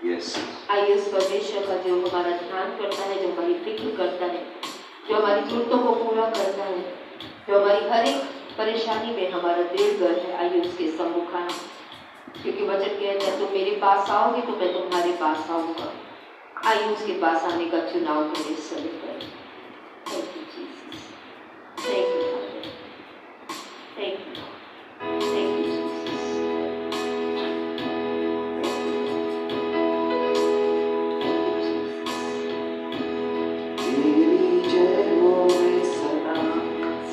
Yes. आइए उस परमेश्वर का जो हमारा ध्यान करता है, जो हमारी फिक्र करता है, जो हमारी जरूरतों को पूरा करता है, जो हमारी हर एक परेशानी में हमारा दिलगर है, आइए उसके सम्मुख आए। क्योंकि वचन कहता है तुम मेरे पास आओगे तो मैं तुम्हारे पास आऊंगा। आइए उसके पास आने का चुनाव करें इस समय पर। Thank you Jesus, thank you father, thank you, thank you Jesus. तेरी जय हो सदा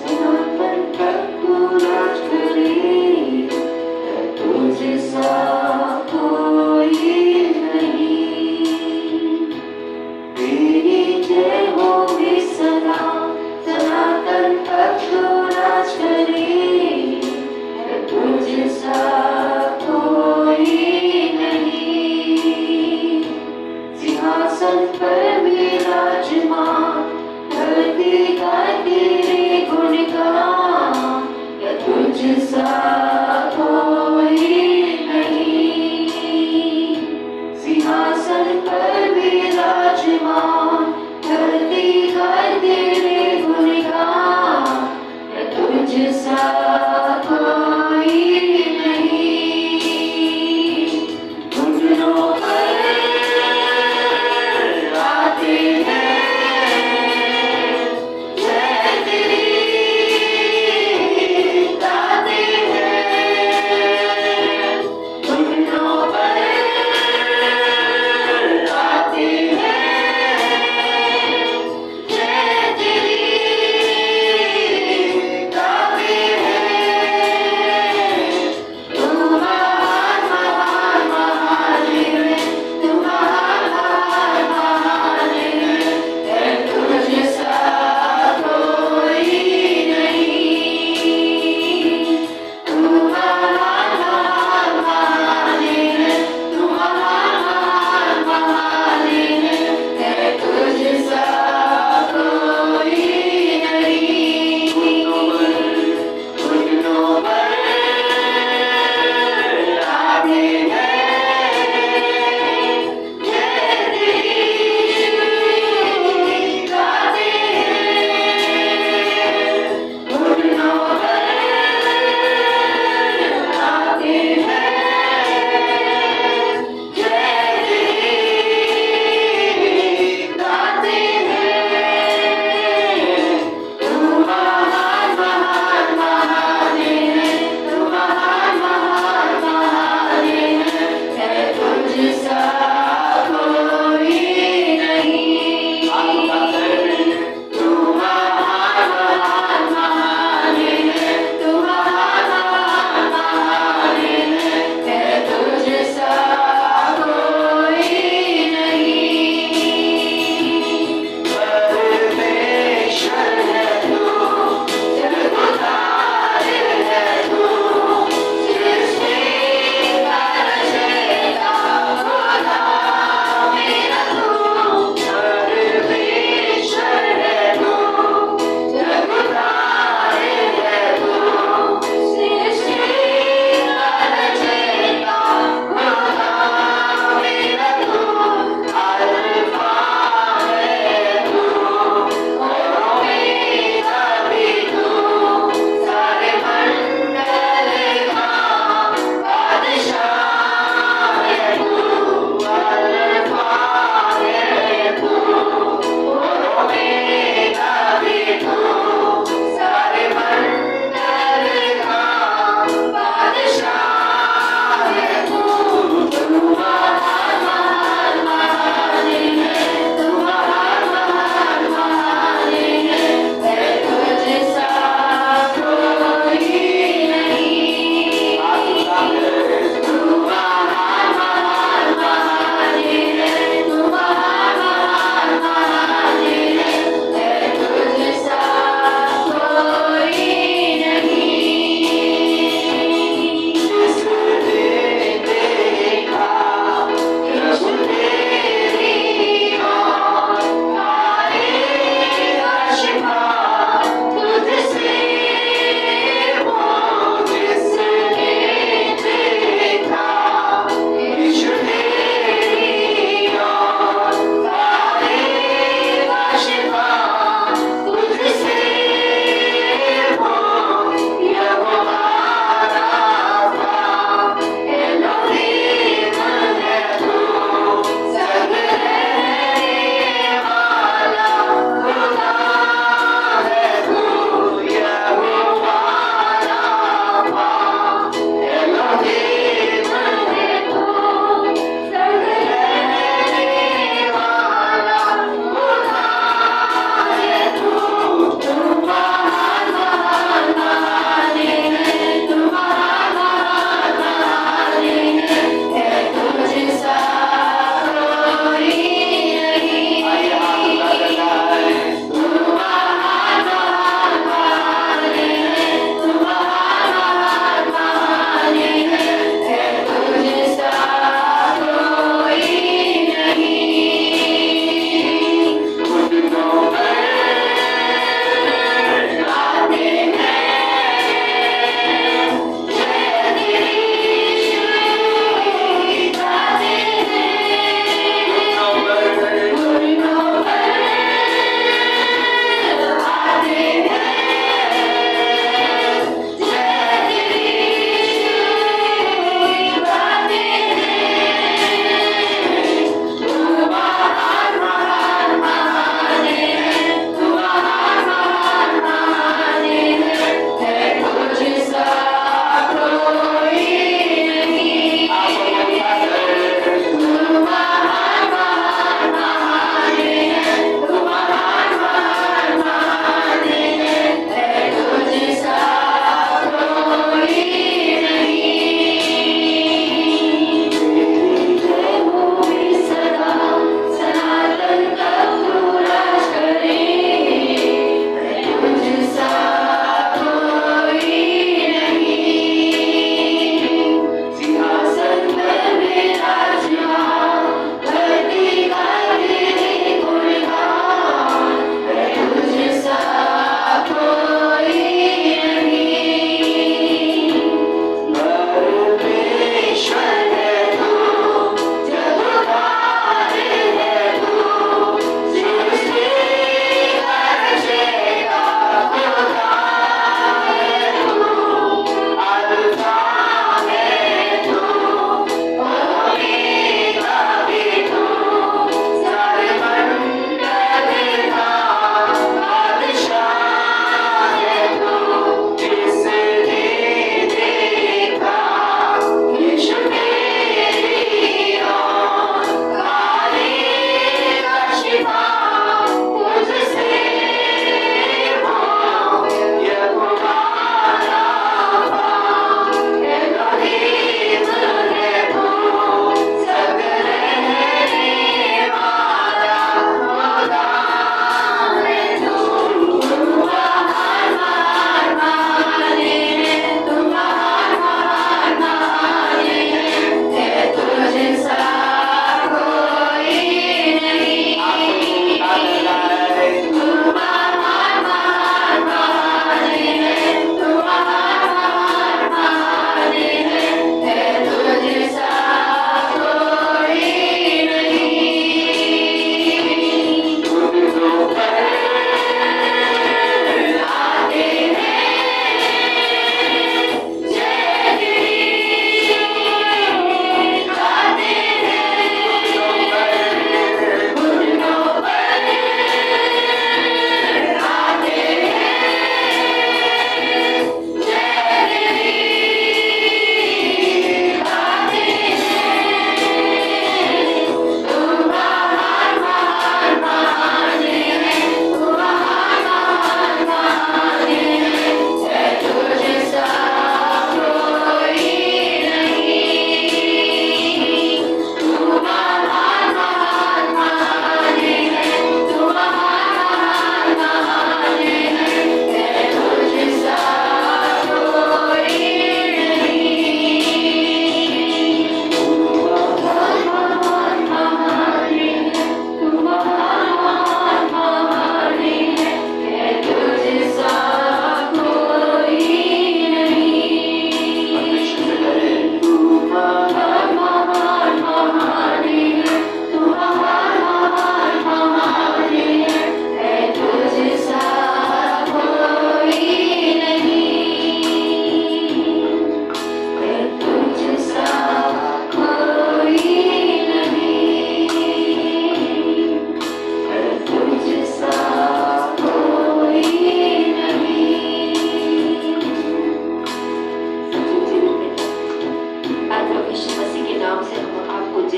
सनातन तक तू राज करे, तुझसा कोई नहीं। तेरी जय हो सदा सनातन तक तू राज करे, तुझसा कोई नहीं। सिंहासन पर विराजमान, धरती का तेरे गुण गान, या तुझसा कोई नहीं। सिंहासन पर विराजमान, धरती का तेरे गुण गान, या तुझसा कोई नहीं। घुटनों पर आते हैं जय तेरी, गाते हैं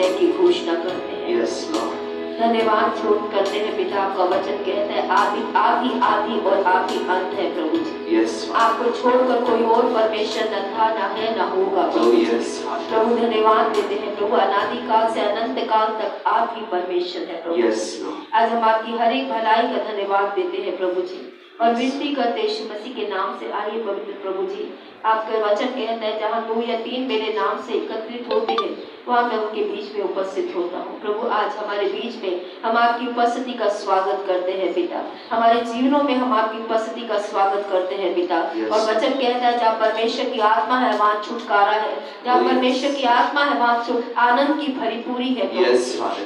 जय की घोषणा करते हैं। Yes, Lord. धन्यवाद स्तोत्र करते हैं पिता, आपका वचन कहता है आदि आदि आदि और आदि अंत है प्रभु जी। Yes, Father. आपको छोड़कर कोई और परमेश्वर न था, न है, न होगा Oh, प्रभु जी। yes, Father. प्रभु धन्यवाद देते हैं प्रभु, अनादि काल से अनंत काल तक आप ही परमेश्वर है प्रभु। Yes, Lord. आज हम आपकी हर एक भलाई का धन्यवाद देते हैं प्रभु जी और विनती करते यीशु मसीह के नाम से। आइए पवित्र प्रभु जी, आपका वचन कहता है जहाँ 2 या 3 मेरे नाम से एकत्रित होते हैं वहाँ मैं उनके बीच में उपस्थित होता हूँ। प्रभु आज हमारे बीच में हम आपकी उपस्थिति का स्वागत करते हैं पिता, हमारे जीवनों में हम आपकी उपस्थिति का स्वागत करते हैं पिता। और वचन कहता है जहाँ परमेश्वर की आत्मा है वहाँ छुटकारा है, जहाँ परमेश्वर की आत्मा है वहाँ आनंद की भरीपूरी है।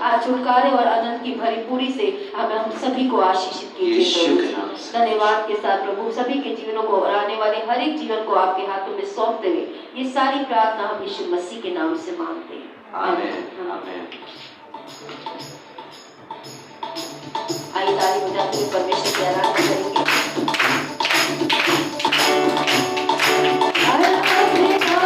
आज छुटकारे और आनंद की भरीपूरी से हम सभी को आशीषित कीजिए। धन्यवाद के साथ प्रभु सभी के जीवनों को और आने वाले हर एक जीवन को आपके हाथों में सौंपते हुए ये सारी प्रार्थना हम यीशु मसीह के नाम से मांगते हैं। आमीन, आमीन। आइए ताली बजाते हुए परमेश्वर की आराधना करेंगे। Hare Krishna,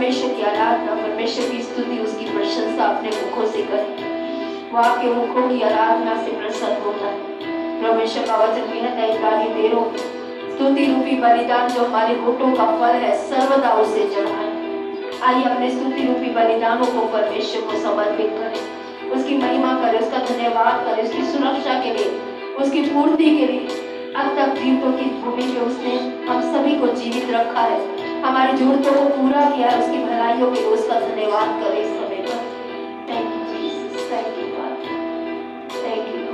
परमेश्वर की आराधना, परमेश्वर की स्तुति, उसकी प्रशंसा अपने मुखों से करें। वो आपके मुखों की आराधना से प्रसन्न होता है। परमेश्वर का वचन कहता है इब्रानी 13 में, स्तुति रूपी बलिदान जो हमारे होठों का फल है सर्वदा उसे चढ़ाएं। आइए अपने स्तुति रूपी बलिदानों को परमेश्वर को समर्पित करें, उसकी महिमा करें, उसका धन्यवाद करें, उसकी सुरक्षा के लिए, उसकी पूर्ति के लिए। अब तक जीवितों की भूमि पे उसने हम सभी को जीवित रखा है, हमारी जरूरतों को पूरा किया है, उसकी भलाइयों के लिए उसका धन्यवाद करें इस समय पर। Thank you Jesus, thank you God, thank you Lord.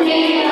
Amen.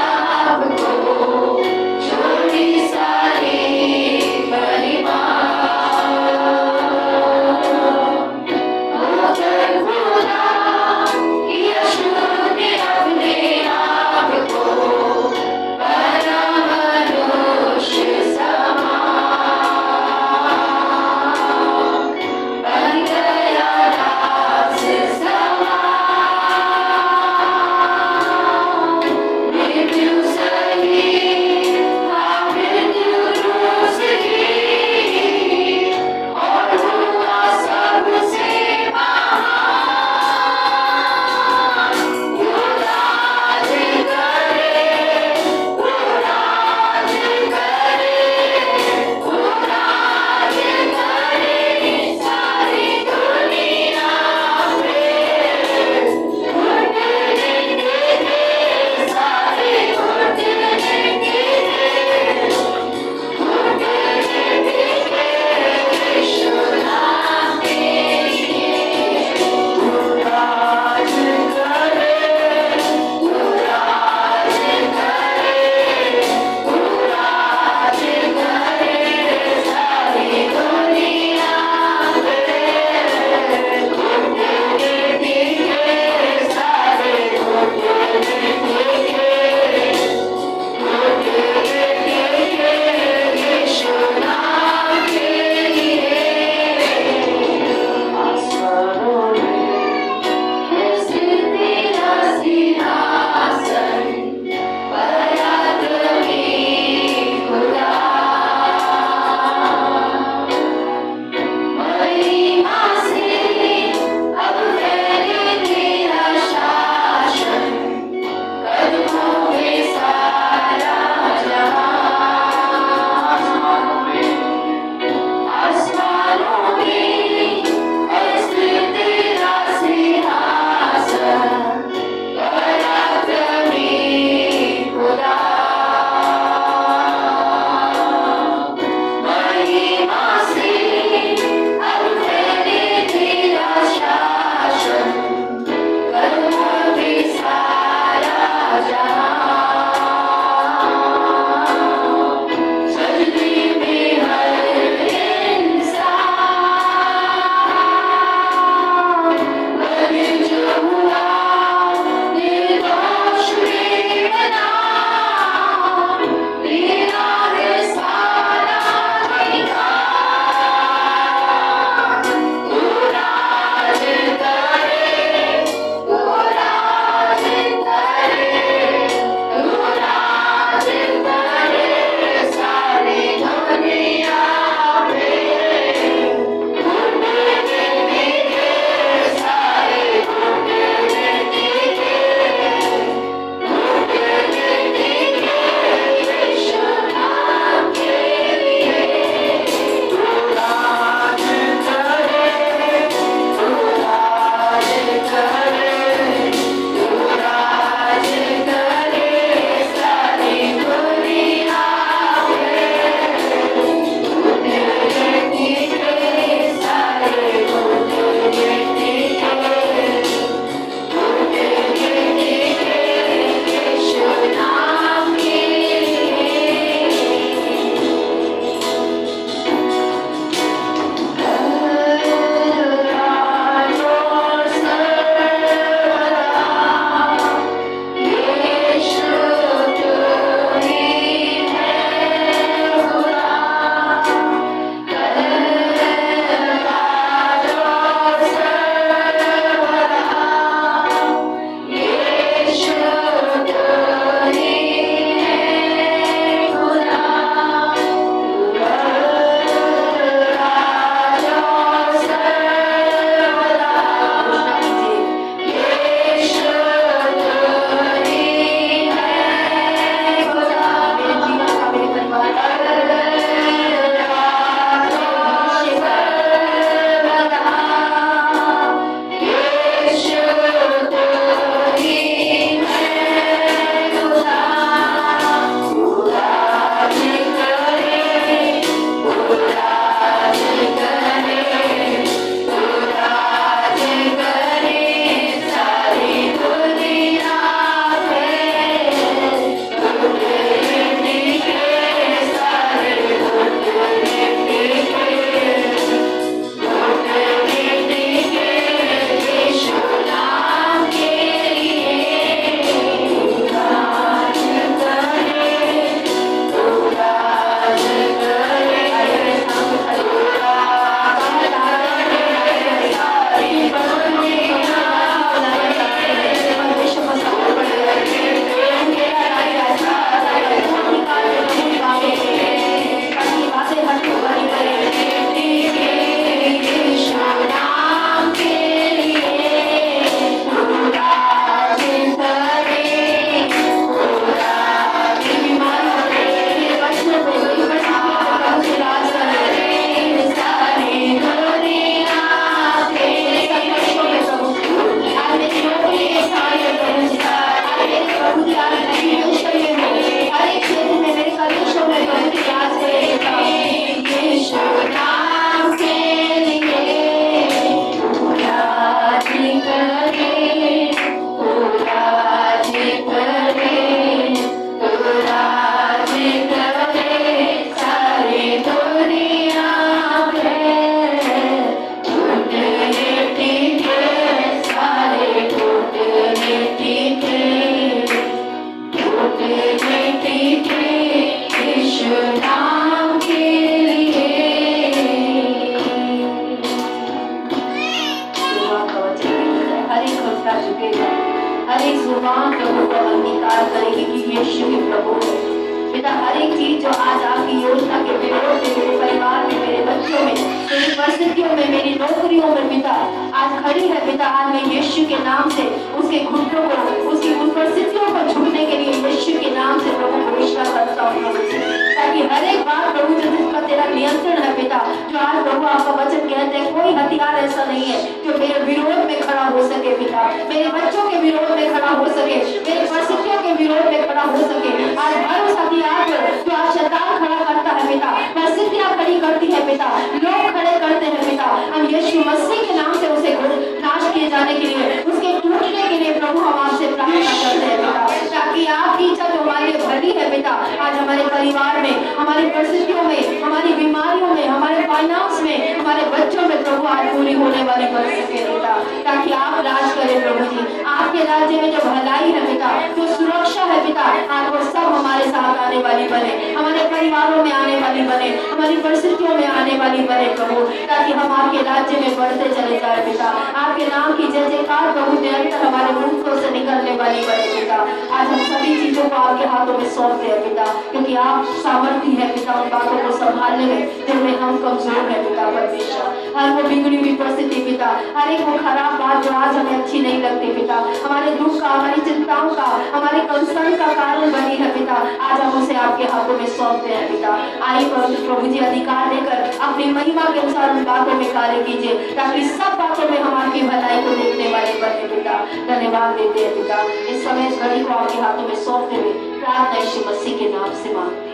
नौकरियों में पिता आज खड़ी है पिता, आज मैं यीशु के नाम से उसके घुटनों को, उसकी उन परिस्थितियों को झुकने के लिए यीशु के नाम से प्रभु घोषणा करता हूँ प्रभु जी, ताकि हर एक बात प्रभु जो जिसका तेरा नियंत्रण है पिता, जो आज प्रभु आपका वचन कहते हैं कोई हथियार ऐसा नहीं है जो मेरे विरोध में खड़ा हो सके पिता, मेरे बच्चों के विरोध में खड़ा हो सके, मेरे परिस्थितियों के विरोध में खड़ा हो सके। आज हर उस हथियार पर जो आज शैतान खड़ा करता है पिता, परिस्थितियां खड़ी करती है पिता, लोग खड़े करते हैं पिता, हम यीशु मसीह के नाम से उसे नाश किए जाने के लिए, उसके टूटने के लिए प्रभु हम आपसे प्रार्थना करते हैं पिता, ताकि आपकी इच्छा जो हमारे लिए भली है पिता, आज हमारे परिवार में, हमारी परिस्थितियों में, हमारी बीमारियों में, हमारे फाइनेंस में, हमारे बच्चों में प्रभु आज पूरी होने वाली बन सके पिता, ताकि आप राज करें प्रभु जी। आपके राज्य में जो भलाई है पिता, जो सुरक्षा है पिता, आज वो सब हमारे साथ आने वाली बने, हमारे परिवारों में आने वाली बने, हमारी परिस्थितियों में आने वाली बने प्रभु, ताकि हम आपके राज्य में बढ़ते चले जाए पिता। आपके नाम की जय जयकार प्रभु निरंतर हमारे मुंहों से निकलने वाली बने पिता। आज हम सभी चीजों को आपके हाथों में सौंपते हैं पिता, क्योंकि आप सामर्थ्य है पिता उन बातों को संभालने में जिनमें हम कमजोर है पिता परमेश्वर। हर वो बिगड़ी हुई परिस्थिति पिता, हर एक वो खराब बात जो आज हमें अच्छी नहीं लगती पिता, हमारे दुख का, हमारी चिंताओं का, हमारे कंसर्न का कारण बनी है पिता, आज हम उसे आपके हाथों में सौंपते हैं पिता। आइए प्रभु जी अधिकार देकर अपनी महिमा के अनुसार उन बातों में कार्य कीजिए, ताकि सब बातों में हम आपकी भलाई को देखने वाले बने पिता। धन्यवाद देते हैं पिता, इस समय इस घड़ी को आपके हाथों में सौंपते हुए प्रार्थना यीशु मसीह के नाम से मांगते हैं,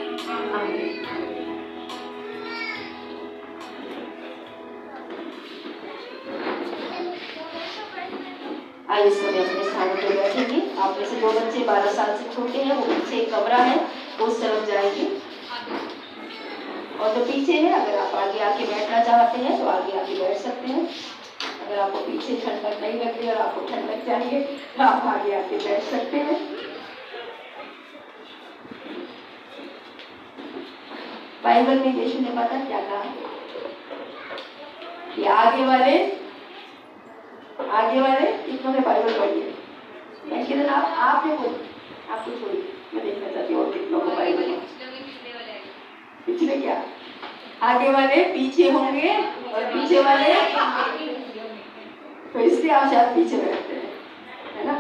आमीन। आइए इस समय अपने स्थानों पर बैठेंगे। आप में से दो बच्चे 12 साल से छोटे हैं, वो पीछे एक कमरा है, उस तरफ जाएंगे, और जो पीछे है अगर आप आगे आके बैठना चाहते हैं तो आगे आके बैठ सकते हैं। अगर आपको पीछे ठंडक नहीं लग रही और आपको ठंडक चाहिए तो आप आगे आके बैठ सकते हैं। बाइबल में यीशु ने पता क्या कहा कि आगे वाले कितनों ने बाइबल पढ़ी है? मैं किरण आपने बोली, आपको छोड़िए, मैं देखना चाहती हूँ और कितनों को बाइबल है। पिछले क्या? आगे वाले पीछे होंगे और पीछे वाले, तो इसलिए आप शायद पीछे बैठते हैं, है ना,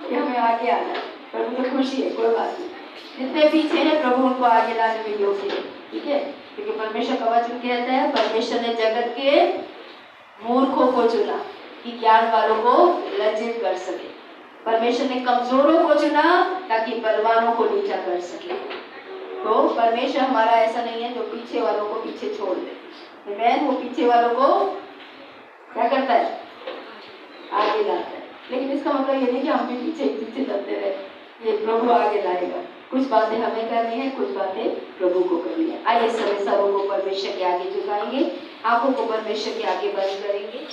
कि हमें आगे आना है। पर मुझे खुशी है, कोई बात नहीं, जितने पीछे हैं प्रभु उनको आगे लाने में योग्य है, ठीक है, क्योंकि परमेश्वर का वचन कहता है परमेश्वर ने जगत के मूर्खों को चुना कि ज्ञान वालों को लज्जित कर सके। परमेश्वर ने कमजोरों को चुना ताकि बलवानों को नीचा कर सके। तो परमेश्वर हमारा ऐसा नहीं है जो पीछे वालों को पीछे छोड़ दे, आमीन। वो पीछे वालों को क्या करता है? आगे लाता है। लेकिन इसका मतलब ये नहीं कि हम भी पीछे चलते रहे, ये प्रभु आगे लाएगा। कुछ बातें हमें करनी है, कुछ बातें प्रभु को करनी है। आइए सभी सबों को परमेश्वर के आगे झुकाएंगे, आंखों को परमेश्वर के आगे बंद करेंगे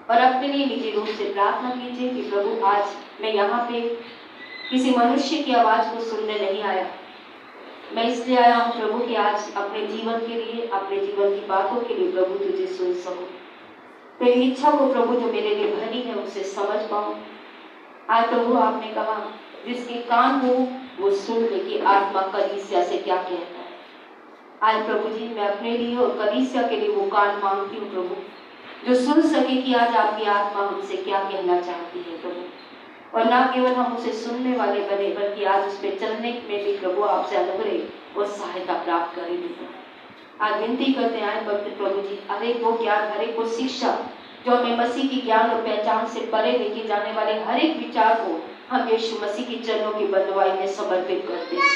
और अपने लिए निजी रूप से प्रार्थना कीजिए कि प्रभु आज मैं यहाँ पे किसी मनुष्य की आवाज को सुनने नहीं आया, मैं इसलिए आया हूँ प्रभु कि आज अपने जीवन के लिए, अपने जीवन की बातों के लिए प्रभु तुझे सुन सकूं। तेरी इच्छा को प्रभु जो मेरे लिए भली है उसे समझ पाऊं। आज प्रभु आपने कहा जिसके कान हो वो सुन ले कि आत्मा कलीसिया से क्या कहता है। आज प्रभु जी मैं अपने लिए और कलीसिया के लिए वो कान मांगती हूँ प्रभु, जो सुन सके कि आज आपकी आत्मा हमसे क्या कहना चाहती है प्रभु, और ना केवल हम उसे सुनने वाले बने बल्कि आज उस पर चलने में भी प्रभु आपसे अनुग्रह और सहायता प्राप्त करें। आज विनती करते आए प्रभु जी, हर एक वो ज्ञान, हर एक वो शिक्षा जो हमें मसीह की ज्ञान और पहचान से परे लेके जाने वाले हर एक विचार को हम यीशु मसीह की चरणों की बंधुआई में समर्पित करते हैं,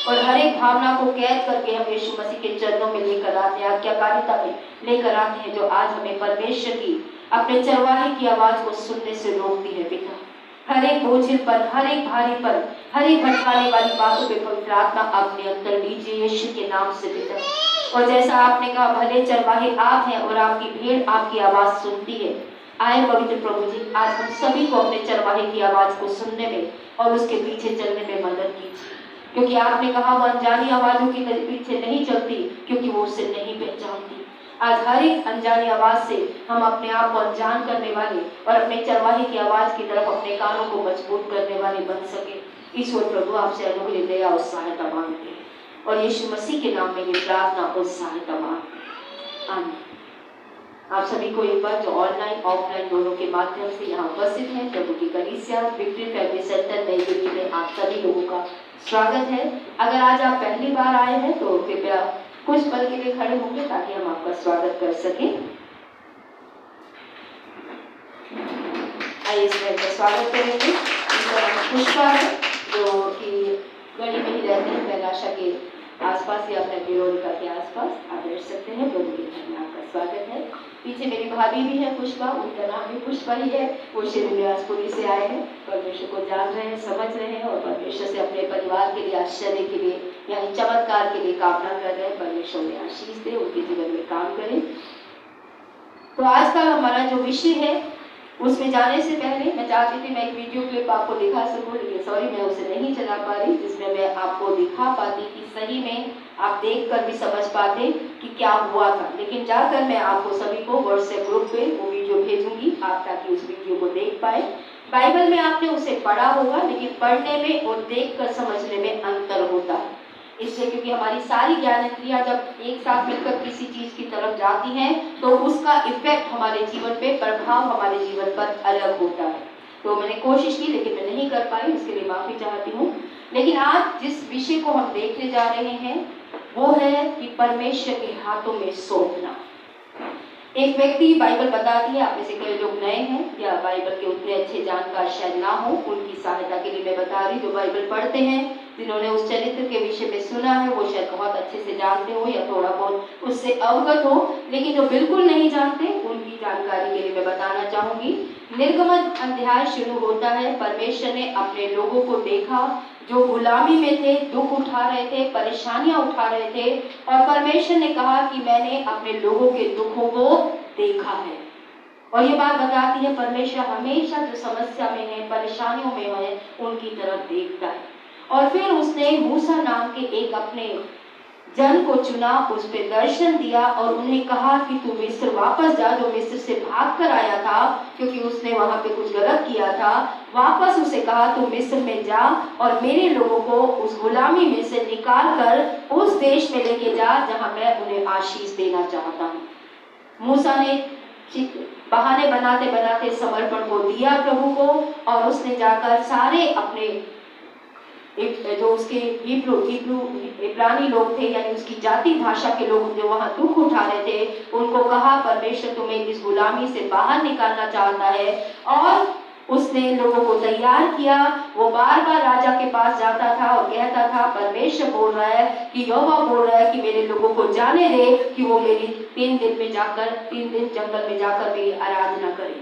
और हर एक भावना को कैद करके हम यीशु मसीह के चरणों में लेकर आते हैं, आज्ञाकारिता में लेकर आते हैं, जो आज हमें परमेश्वर की अपने चरवाहे की आवाज को सुनने से रोकती है पिता। हर एक बोझिल पर, हर एक भारी पर, हर एक भटकाने वाली बातों पे पवित्र आत्मा अपने अंदर लीजिए यीशु के नाम से पिता। और जैसा आपने कहा भले चरवाहे आप हैं और आपकी भीड़ आपकी आवाज सुनती है। आए पवित्र प्रभु जी, आज हम सभी को अपने चरवाहे की आवाज को सुनने में और उसके पीछे चलने में मदद कीजिए, क्योंकि आपने कहा वो अनजानी आवाजों के पीछे नहीं चलती क्योंकि वो उसे नहीं पहचानती। आज हर एक अनजानी आवाज से हम अपने आप को अनजान करने वाले और अपने चरवाहे की आवाज की तरफ अपने कानों को मजबूत करने वाले बन सके। ईश्वर प्रभु आपसे अनुग्रह दया और सहायता मांगते हैं और यीशु मसीह के नाम में ये प्रार्थना और सहायता मांगते हैं, आमीन। आप सभी को एक बार जो ऑनलाइन ऑफलाइन दोनों के माध्यम से यहाँ उपस्थित हैं, प्रभु की कलीसिया विक्ट्री फैमिली सेंटर नई दिल्ली में आप सभी लोगों का स्वागत है। अगर आज आप पहली बार आए हैं तो कृपया कुछ पल के लिए खड़े होंगे ताकि हम आपका स्वागत कर सकें। आइए इस का स्वागत करेंगे। पुष्पा है जो कि गली में ही रहते हैं, कैलाशा के आसपास या अपने बिलोरिका के आसपास आप बैठ सकते हैं। प्रभु के घर में आपका स्वागत है। पीछे मेरी भाभी भी है पुष्पा, उनका नाम भी पुष्पा ही है। वो श्रीनिवासपुरी से आए हैं, परमेश्वर को जान रहे हैं, समझ रहे हैं और परमेश्वर से अपने परिवार के लिए, आश्चर्य के लिए यानी चमत्कार के लिए कामना कर रहे हैं। परमेश्वर उन्हें आशीष दे, उनके जीवन में काम करें। तो आज का हमारा जो विषय है उसमें जाने से पहले मैं चाहती थी मैं एक वीडियो क्लिप आपको दिखा सकूं, लेकिन सॉरी मैं उसे नहीं चला पा रही, जिसमें मैं आपको दिखा पाती कि सही में आप देखकर भी समझ पाते कि क्या हुआ था। लेकिन जाकर मैं आपको सभी को व्हाट्सएप ग्रुप पे वो वीडियो भेजूंगी आप ताकि उस वीडियो को देख पाए। बाइबल में आपने उसे पढ़ा होगा, लेकिन पढ़ने में और देखकर समझने में अंतर होता है। इसलिए क्योंकि हमारी सारी ज्ञानेंद्रियां जब एक साथ मिलकर किसी चीज की तरफ जाती हैं तो उसका इफेक्ट हमारे जीवन पे, प्रभाव हमारे जीवन पर अलग होता है। तो मैंने कोशिश की लेकिन मैं नहीं कर पाई, उसके लिए माफी चाहती हूँ। लेकिन आज जिस विषय को हम देखने जा रहे हैं वो है कि परमेश्वर के हाथों में सौंपना। एक व्यक्ति बाइबल बताती है, आप में से कई लोग नए हैं या बाइबल के उतने अच्छे जानकार शायद ना हो, उनकी सहायता के लिए मैं बता रही। जो बाइबल पढ़ते हैं, जिन्होंने उस चरित्र के विषय में सुना है, वो शायद बहुत अच्छे से जानते हो या थोड़ा बहुत उससे अवगत हो, लेकिन जो बिल्कुल नहीं जानते उनकी जानकारी के लिए मैं बताना चाहूंगी। निर्गमन अध्याय शुरू होता है। परमेश्वर ने अपने लोगों को देखा जो गुलामी में थे, दुख उठा रहे थे, परेशानियां उठा रहे थे, और परमेश्वर ने कहा कि मैंने अपने लोगों के दुखों को देखा है। और ये बात बताती है परमेश्वर हमेशा जो समस्या में है, परेशानियों में है, उनकी तरफ देखता है। और फिर उसने मूसा नाम के एक अपने जन को चुना, उस पे दर्शन दिया और उन्हें कहा कि तू मिस्र वापस जा, जो मिस्र से भाग कर आया था क्योंकि उसने वहां पे कुछ गलत किया था। वापस उसे कहा तू मिस्र में जा और मेरे लोगों को उस गुलामी में से निकाल कर उस देश में लेके जा जहां मैं उन्हें आशीष देना चाहता हूँ। मूसा ने बहाने बनाते बनाते समर्पण को दिया प्रभु को, और उसने जाकर सारे अपने जो उसके इब्रानी लोग थे यानी उसकी जाति भाषा के लोग जो वहां दुख उठा रहे थे, उनको कहा परमेश्वर तुम्हें इस गुलामी से बाहर निकालना चाहता है। और उसने लोगों को तैयार किया। वो बार बार राजा के पास जाता था और कहता था परमेश्वर बोल रहा है कि यहोवा बोल रहा है कि मेरे लोगों को जाने दे कि वो मेरी 3 दिन जंगल में जाकर मेरी आराधना करें।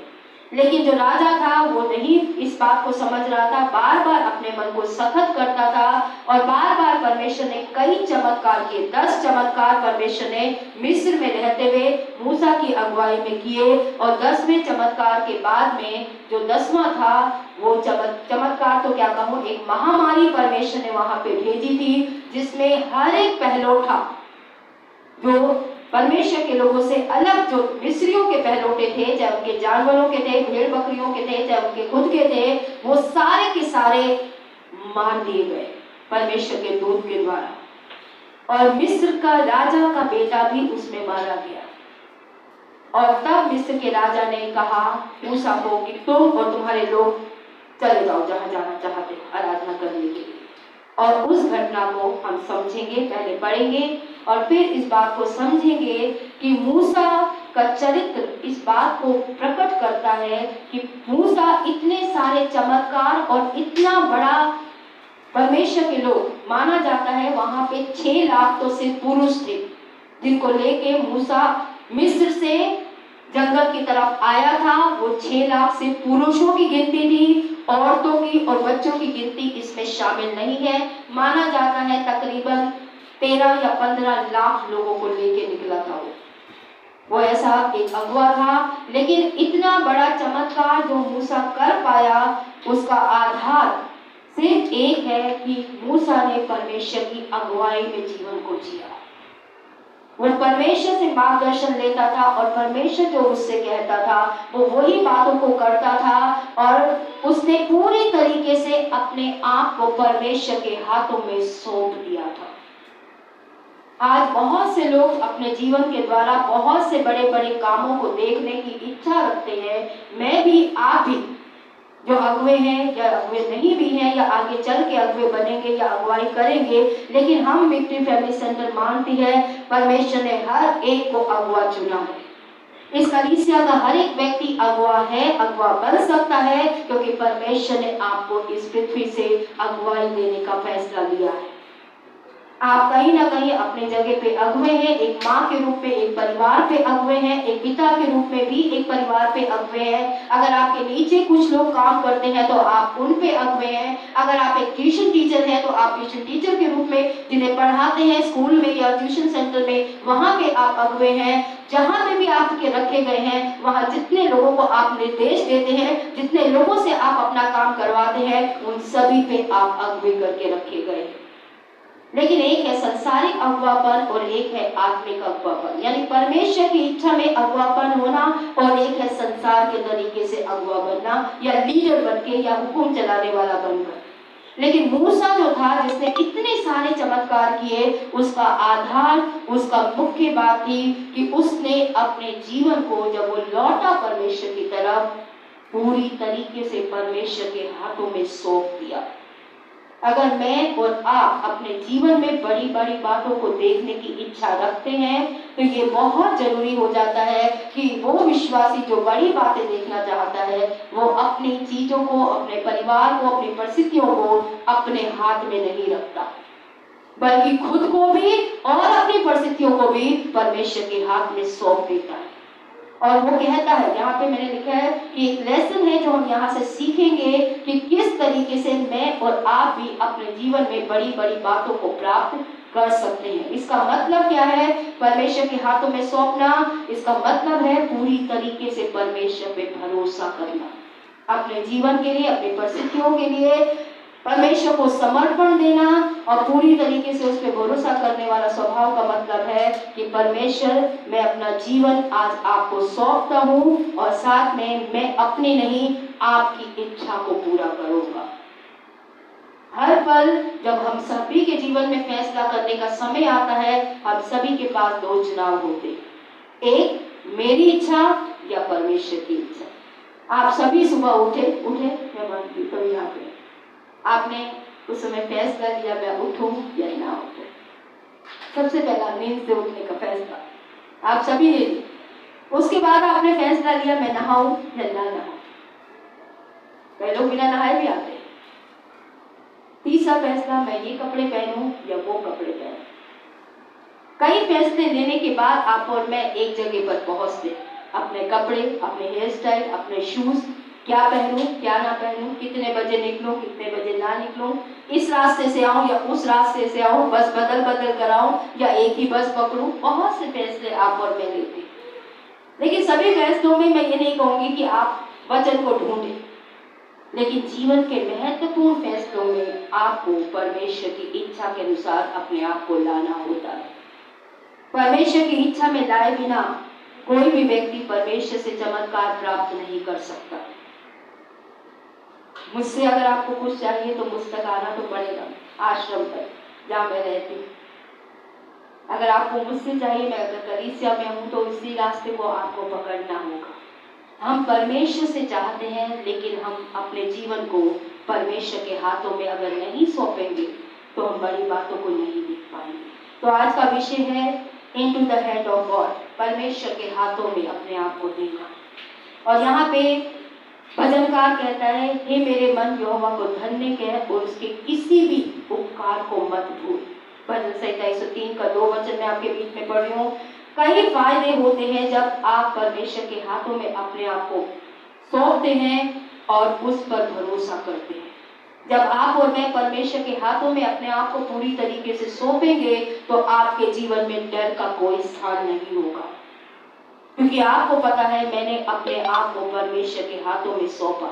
लेकिन जो राजा था वो नहीं इस बात को समझ रहा था, बार बार अपने मन को सख्त करता था और बार बार परमेश्वर ने कई चमत्कार किए। 10 चमत्कार परमेश्वर ने मिस्र में रहते हुए मूसा की अगुवाई में किए, और 10वें चमत्कार के बाद में जो 10वां था वो चमत्कार तो क्या कहूँ, एक महामारी परमेश्वर ने वहां पे भेजी थी जिसमें हर एक पहलौठा जो परमेश्वर के लोगों से अलग, जो मिस्रियों के पहलौठे थे, चाहे उनके जानवरों के थे, भेड़ बकरियों के थे, चाहे उनके खुद के थे, वो सारे के सारे मार दिए गए परमेश्वर के दूत के द्वारा। और मिस्र का राजा का बेटा भी उसमें मारा गया। और तब मिस्र के राजा ने कहा मूसा को कि तुम और तुम्हारे लोग चले जाओ जहां जाना चाहते हो आराधना करने के लिए। और उस घटना को हम समझेंगे, पहले पढ़ेंगे और फिर इस बात को समझेंगे कि मूसा का चरित्र इस बात को प्रकट करता है कि मूसा इतने सारे चमत्कार और इतना बड़ा परमेश्वर के लोग, माना जाता है वहां पे 6 लाख तो सिर्फ पुरुष थे जिनको लेके मूसा मिस्र से जंगल की तरफ आया था। वो 6 लाख सिर्फ पुरुषों की गिनती थी, औरतों की और बच्चों की गिनती इसमें शामिल नहीं है। माना जाता है तकरीबन 13 या 15 लाख लोगों को लेके निकला था वो ऐसा एक अगुवा था। लेकिन इतना बड़ा चमत्कार जो मूसा कर पाया उसका आधार सिर्फ एक है कि मूसा ने परमेश्वर की अगुवाई में जीवन को जिया। वो परमेश्वर से मार्गदर्शन लेता था और परमेश्वर जो उससे कहता था वो वही बातों को करता था, और उसने पूरी तरीके से अपने आप को परमेश्वर के हाथों में सौंप दिया था। आज बहुत से लोग अपने जीवन के द्वारा बहुत से बड़े बड़े कामों को देखने की इच्छा रखते हैं। मैं भी, आप भी, जो अगुवे हैं या अगुवे नहीं भी हैं या आगे चल के अगुवे बनेंगे या अगुवाई करेंगे, लेकिन हम विक्ट्री फैमिली सेंटर मानती है परमेश्वर ने हर एक को अगुवा चुना है। इस कलीसिया का हर एक व्यक्ति अगुवा है, अगुवा बन सकता है, क्योंकि परमेश्वर ने आपको इस पृथ्वी से अगुवाई देने का फैसला लिया है। आप कहीं ना कहीं अपने जगह पे अगुवे हैं, एक माँ के रूप में एक परिवार पे अगुवे हैं, एक पिता के रूप में भी एक परिवार पे अगुवे हैं। अगर आपके नीचे कुछ लोग काम करते हैं तो आप उन पे अगुवे हैं। अगर आप एक ट्यूशन टीचर हैं तो आप ट्यूशन टीचर के रूप में जिन्हें पढ़ाते हैं स्कूल में या ट्यूशन सेंटर में, वहाँ पे आप अगुवे हैं। जहाँ पे भी आपके रखे गए हैं, वहाँ जितने लोगों को आप निर्देश देते हैं, जितने लोगों से आप अपना काम करवाते हैं, उन सभी पे आप अगुवे करके रखे गए हैं। लेकिन एक है संसारिक अगुवापन और एक है आत्मिक अगुवापन, यानी परमेश्वर की इच्छा में अगुवापन होना, और एक है संसार के तरीके से अगुवा बनना या लीडर बनके या हुक्म चलाने वाला बनकर। लेकिन मूसा जो था, जिसने इतने सारे चमत्कार किए, उसका आधार, उसका मुख्य बात थी कि उसने अपने जीवन को जब वो लौटा परमेश्वर की तरफ, पूरी तरीके से परमेश्वर के हाथों में सौंप दिया। अगर मैं और आप अपने जीवन में बड़ी बड़ी बातों को देखने की इच्छा रखते हैं, तो ये बहुत जरूरी हो जाता है कि वो विश्वासी जो बड़ी बातें देखना चाहता है, वो अपनी चीजों को, अपने परिवार को, अपनी परिस्थितियों को अपने हाथ में नहीं रखता, बल्कि खुद को भी और अपनी परिस्थितियों को भी परमेश्वर के हाथ में सौंप देता है। और वो कहता है, यहाँ पे मैंने लिखा है कि एक लेसन है जो हम यहाँ से सीखेंगे कि किस तरीके से मैं और आप भी अपने जीवन में बड़ी बड़ी बातों को प्राप्त कर सकते हैं। इसका मतलब क्या है परमेश्वर के हाथों में सौंपना? इसका मतलब है पूरी तरीके से परमेश्वर पे भरोसा करना, अपने जीवन के लिए, अपनी परिस्थितियों के लिए परमेश्वर को समर्पण देना और पूरी तरीके से उस पर भरोसा करने वाला स्वभाव का मतलब है कि परमेश्वर, मैं अपना जीवन आज आपको सौंपता हूँ और साथ में मैं अपनी नहीं, आपकी इच्छा को पूरा करूंगा। हर पल जब हम सभी के जीवन में फैसला करने का समय आता है, हम सभी के पास दो चुनाव होते हैं, एक मेरी इच्छा या परमेश्वर की इच्छा। आप सभी सुबह उठे मैं मानती हूँ, कभी यहाँ पे आपने उस समय फैसला लिया मैं उठूं या ना उठूं। सबसे पहला नींद से उठने का फैसला आप सभी ने लिया। उसके बाद आपने फैसला लिया मैं नहाऊं या ना नहाऊं। कई लोग बिना नहाए भी आते हैं। तीसरा फैसला, मैं ये कपड़े पहनूं या वो कपड़े पहनूं। कई फैसले लेने के बाद आप और मैं एक जगह पर पहुंचते, अपने कपड़े, अपने हेयर स्टाइल, अपने शूज, क्या पहनूं क्या ना पहनूं, कितने बजे निकलूं कितने बजे ना निकलूं, इस रास्ते से आऊं या उस रास्ते से आऊं, बस बदल बदल कर आऊं या एक ही बस पकड़ूं। बहुत से फैसले आप और मैं लेते। लेकिन सभी फैसलों में मैं ये नहीं कहूंगी कि आप वचन को ढूंढें, लेकिन जीवन के महत्वपूर्ण फैसलों में आपको परमेश्वर की इच्छा के अनुसार अपने आप को लाना होता है। परमेश्वर की इच्छा में लाए बिना कोई भी व्यक्ति परमेश्वर से चमत्कार प्राप्त नहीं कर सकता। मुझसे अगर आपको कुछ चाहिए तो मुझ तक आना तो पड़ेगा, आश्रम तक जहाँ मैं रहती हूँ। अगर आपको मुझसे चाहिए, मैं अगर कलीसिया में हूँ, तो इसी रास्ते को आपको पकड़ना होगा। हम परमेश्वर से चाहते हैं, लेकिन हम अपने जीवन को परमेश्वर के हाथों में अगर नहीं सौंपेंगे तो हम बड़ी बातों को नहीं देख पाएंगे। तो आज का विषय है into the hand of God, परमेश्वर के हाथों में अपने आप को देना। और यहाँ पे भजनकार कहता है, हे मेरे मन यहोवा को धन्य कह और उसके किसी भी उपकार को मत भूल। भजन संहिता 103 का 2 वचन मैं आपके बीच में पढ़ रही हूँ। कई फायदे होते हैं जब आप परमेश्वर के हाथों में अपने आप को सौंपते हैं और उस पर भरोसा करते हैं। जब आप और मैं परमेश्वर के हाथों में अपने आप को पूरी तरीके से सौंपेंगे तो आपके जीवन में डर का कोई स्थान नहीं होगा, क्योंकि आपको पता है मैंने अपने आप को परमेश्वर के हाथों में सौंपा।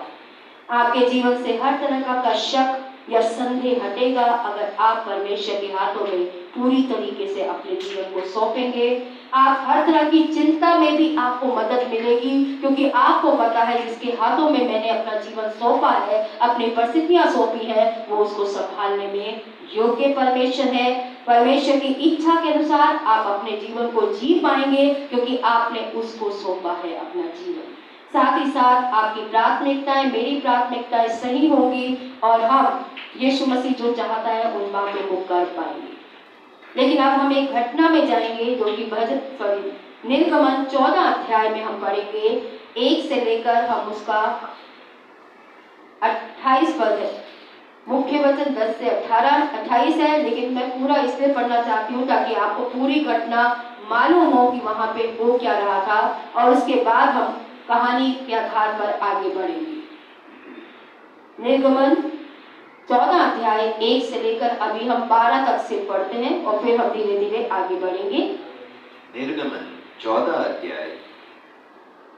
आपके जीवन से हर तरह का शक, या संदेह हटेगा अगर आप परमेश्वर के हाथों में पूरी तरीके से अपने जीवन को सौंपेंगे। आप हर तरह की चिंता में भी आपको मदद मिलेगी, क्योंकि आपको पता है जिसके हाथों में मैंने अपना जीवन सौंपा है, अपनी परिस्थितियां सौंपी है, वो उसको संभालने में योग्य परमेश्वर है। परमेश्वर की इच्छा के अनुसार आप अपने जीवन को जी पाएंगे, क्योंकि आपने उसको सौंपा है अपना जीवन। साथ ही साथ आपकी प्राथमिकताएं, मेरी प्राथमिकताएं सही होंगी और हम यीशु मसीह जो चाहता है उन बातों को कर पाएंगे। लेकिन अब हम एक घटना में जाएंगे जो कि निर्गमन 14 अध्याय में हम पढ़ेंगे। 1 से लेकर हम उसका 28 पद है। मुख्य वचन 10 से 28 है, लेकिन मैं पूरा इसलिए पढ़ना चाहती हूँ ताकि आपको पूरी घटना मालूम हो कि वहां पे हो क्या रहा था, और उसके बाद हम कहानी के आधार पर आगे बढ़ेंगे। निर्गमन 14 अध्याय 1 से लेकर अभी हम 12 तक से पढ़ते हैं और फिर हम धीरे धीरे आगे बढ़ेंगे। निर्गमन 14 अध्याय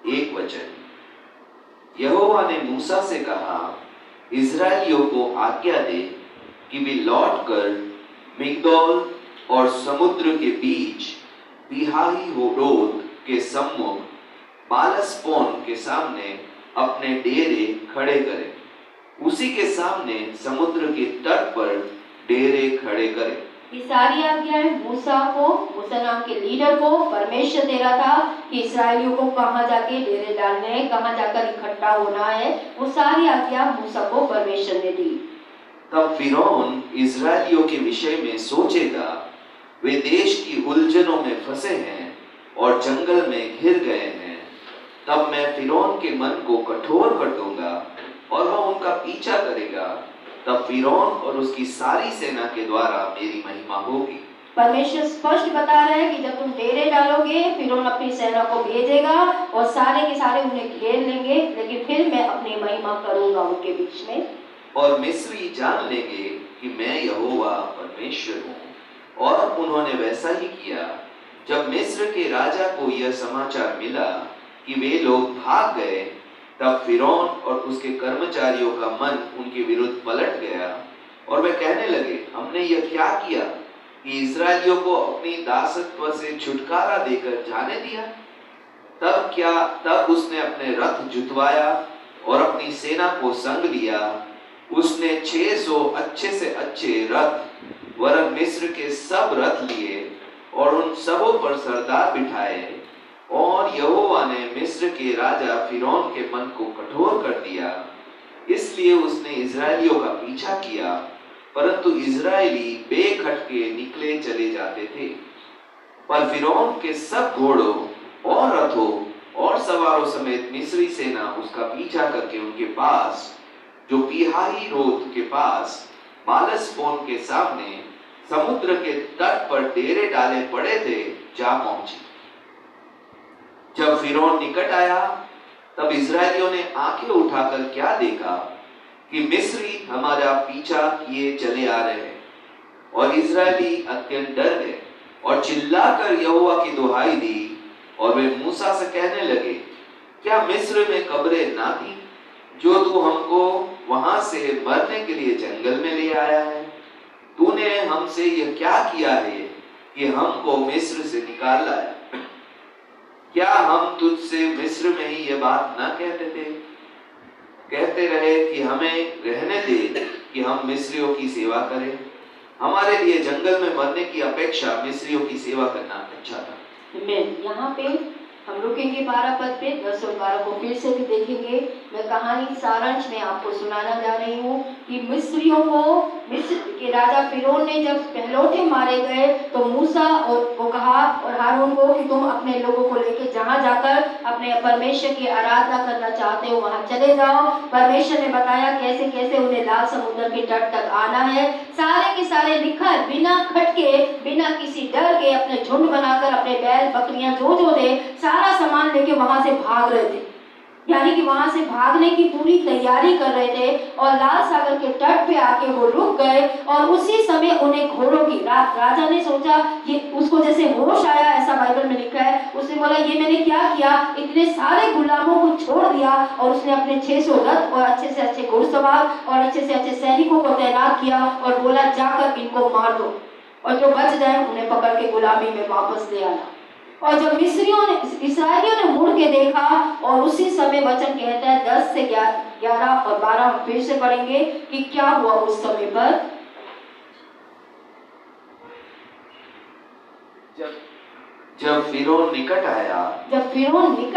1 वचन। यहोवा ने मूसा से कहा, इस्राएलियों को आज्ञा दे कि वे लौटकर मिग्दोल और समुद्र के बीच पिहाही होरोत के सम्मुख बालसपोन के सामने अपने डेरे खड़े करें। उसी के सामने समुद्र के तट पर डेरे खड़े करें। ये सारी आज्ञाएं मूसा नाम के लीडर को परमेश्वर दे रहा था कि इस्राएलियों को कहाँ जाके डेरे डालने हैं, कहाँ जाकर इकट्ठा होना है। वो सारी आज्ञा मूसा को परमेश्वर ने दी। तब फिरौन इस्राएलियों के विषय में सोचेगा, वे देश की उलझनों में फंसे हैं और जंगल में घिर गए हैं। तब मैं फिरौन के मन को कठोर कर दूंगा और वह उनका पीछा करेगा। तब फिरौन और उसकी सारी सेना के द्वारा मेरी महिमा होगी। परमेश्वर स्पष्ट बता रहे हैं कि जब तुम डेरे डालोगे, फिरौन अपनी सेना को भेजेगा और सारे के सारे उन्हें घेर लेंगे, लेकिन फिर मैं अपनी महिमा करूंगा उनके बीच में। और मिस्री जान लेंगे कि मैं यहोवा परमेश्वर हूँ। और उन्होंने वैसा ही किया। जब मिस्र के राजा को यह समाचार मिला कि वे लोग भाग गए, तब फिरौन और उसके कर्मचारियों का मन उनके विरुद्ध पलट गया और वे कहने लगे, हमने यह क्या किया कि इस्राएलियों को अपनी दासत्व से छुटकारा देकर जाने दिया। तब उसने अपने रथ जुतवाया और अपनी सेना को संग लिया। उसने 600 अच्छे से अच्छे रथ वरन मिस्र के सब रथ लिए और उन सबों पर सरदार बिठाए। और यहोवा ने मिस्र के राजा फिरौन के मन को कठोर कर दिया, इसलिए उसने इस्राएलियों का पीछा किया, परंतु इस्राएली बेखटके निकले चले जाते थे। पर फिरौन के सब घोड़ों और रथों और सवारों समेत मिस्री सेना उसका पीछा करके उनके पास, जो पिहाही रोत के पास बालसपोन के सामने समुद्र के तट पर डेरे डाले पड़े थे, जा पहुंची। जब फिरौन निकट आया, तब इस्राएलियों ने आंखें उठाकर क्या देखा कि मिस्री हमारा पीछा किए चले आ रहे हैं। और इस्राएली अत्यंत डर गए और चिल्लाकर यहोवा की दुहाई दी। और वे मूसा से कहने लगे, क्या मिस्र में कब्रें ना थी जो तू हमको वहां से मरने के लिए जंगल में ले आया है? तूने हमसे यह क्या किया है कि हमको मिस्र से निकाल लाया? क्या हम तुझसे मिस्र में ही यह बात ना कहते थे? कहते रहे कि हमें रहने दे कि हम मिस्रियों की सेवा करें। हमारे लिए जंगल में मरने की अपेक्षा मिस्रियों की सेवा करना अच्छा था। यहाँ पे हम रुकेंगे 12 पद पे, 10 और 12 को फिर से भी देखेंगे। मैं कहानी सारांश में आपको सुनाना जा रही हूँ कि मिस्रियों को, मिस्र के राजा फिरौन ने जब पहलौठे मारे गए तो मूसा और को कहा और हारून को कि तुम अपने लोगों को लेकर जहाँ जाकर अपने परमेश्वर की आराधना करना चाहते हो वहाँ चले जाओ। परमेश्वर ने बताया कैसे कैसे उन्हें लाल समुद्र के तट तक आना है। सारे के सारे लिखा है, बिना खटके, बिना किसी डर के अपने झुंड बनाकर अपने बैल बकरियां जो थे सारा सामान लेके वहां से भाग रहे थे। यानी कि वहां से भागने की पूरी तैयारी कर रहे थे और लाल सागर के तट पे आके वो रुक गए और उसी समय उन्हें घोड़ों की राजा ने सोचा, ये उसको जैसे होश आया, ऐसा बाइबल में लिखा है, उसने बोला ये मैंने क्या किया, इतने सारे गुलामों को छोड़ दिया और उसने अपने 600 रथ और अच्छे से अच्छे घुड़सवार और अच्छे से अच्छे सैनिकों को तैनात किया और बोला जाकर इनको मार दो और जो बच जाए उन्हें पकड़ के गुलामी में वापस ले आना। और जब इसराइलियों ने मुड़ के देखा और उसी समय वचन कहता है 10 से 11 और 12 हम फिर से पढ़ेंगे कि क्या हुआ उस समय पर। जब फिरौन निकट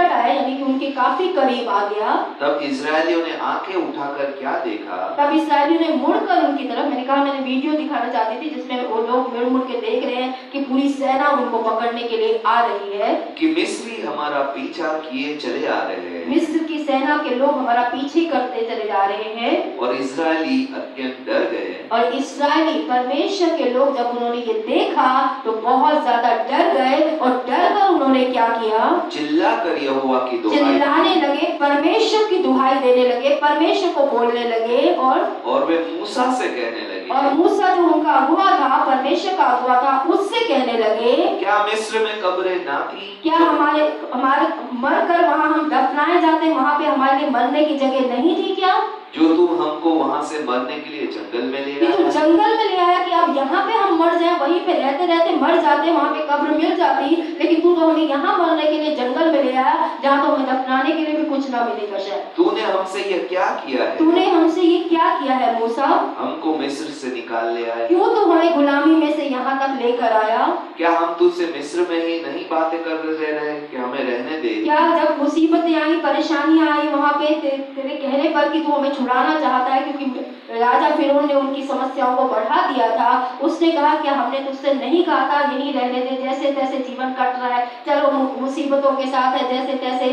आया यानी कि उनके काफी करीब आ गया, तब इजरायलियों ने आंखें उठाकर क्या देखा, तब इस्राएलियों ने मुड़कर उनकी तरफ, मैंने वीडियो दिखाना चाहती थी जिसमें वो लोग मुड़ के देख रहे हैं कि पूरी सेना उनको पकड़ने के लिए आ रही है, कि मिस्री हमारा पीछा किए चले आ रहे हैं, मिस्र की सेना के लोग हमारा पीछे करते चले जा रहे हैं। और इजरायली अत्यंत डर गए, और इस्राएली परमेश्वर के लोग जब उन्होंने ये देखा तो बहुत ज्यादा डर गए और डर कर उन्होंने क्या किया, चिल्लाकर यहोवा की दुहाई, चिल्लाने लगे, परमेश्वर की दुहाई देने लगे, परमेश्वर को बोलने लगे और वे मूसा से कहने लगे, और मूसा जो उनका अगुआ था, परमेश्वर का अगुआ था, उससे कहने लगे, क्या मिस्र में कब्रें ना थी, क्या हमारे मरकर वहाँ हम दफनाए जाते, वहाँ पे हमारे लिए मरने की जगह नहीं थी क्या, जो तुम हमको वहां से मरने के लिए जंगल में ले आया, जंगल में ले आया कि अब यहाँ पे हम मर जाएं, वहीं पे रहते रहते मर जाते, वहाँ पे कब्र मिल जाती, लेकिन तू तो हमें यहाँ मरने के लिए जंगल में ले आया जहाँ तो हमें दफनाने के लिए भी कुछ ना मिलेगा। शायद तूने हमसे ये क्या किया है, तूने हमसे ये क्या किया है मूसा, हमको मिस्र से निकाल ले आया, क्यों तो हमें गुलामी में से यहाँ तक लेकर आया, क्या हम तुझसे मिस्र में ही नहीं बातें कर रहे कि हमें रहने दे, क्या जब मुसीबतें आई, परेशानियां आई वहाँ पे तेरे कहने पर कि तू हमें छुड़ाना चाहता है, क्योंकि राजा फिरौन ने उनकी समस्याओं को बढ़ा दिया था, उसने कहा क्या हमने तुझसे नहीं कहा था यहीं रहने दे, जैसे तैसे जीवन कट रहा है, चलो मुसीबतों के साथ है, जैसे तैसे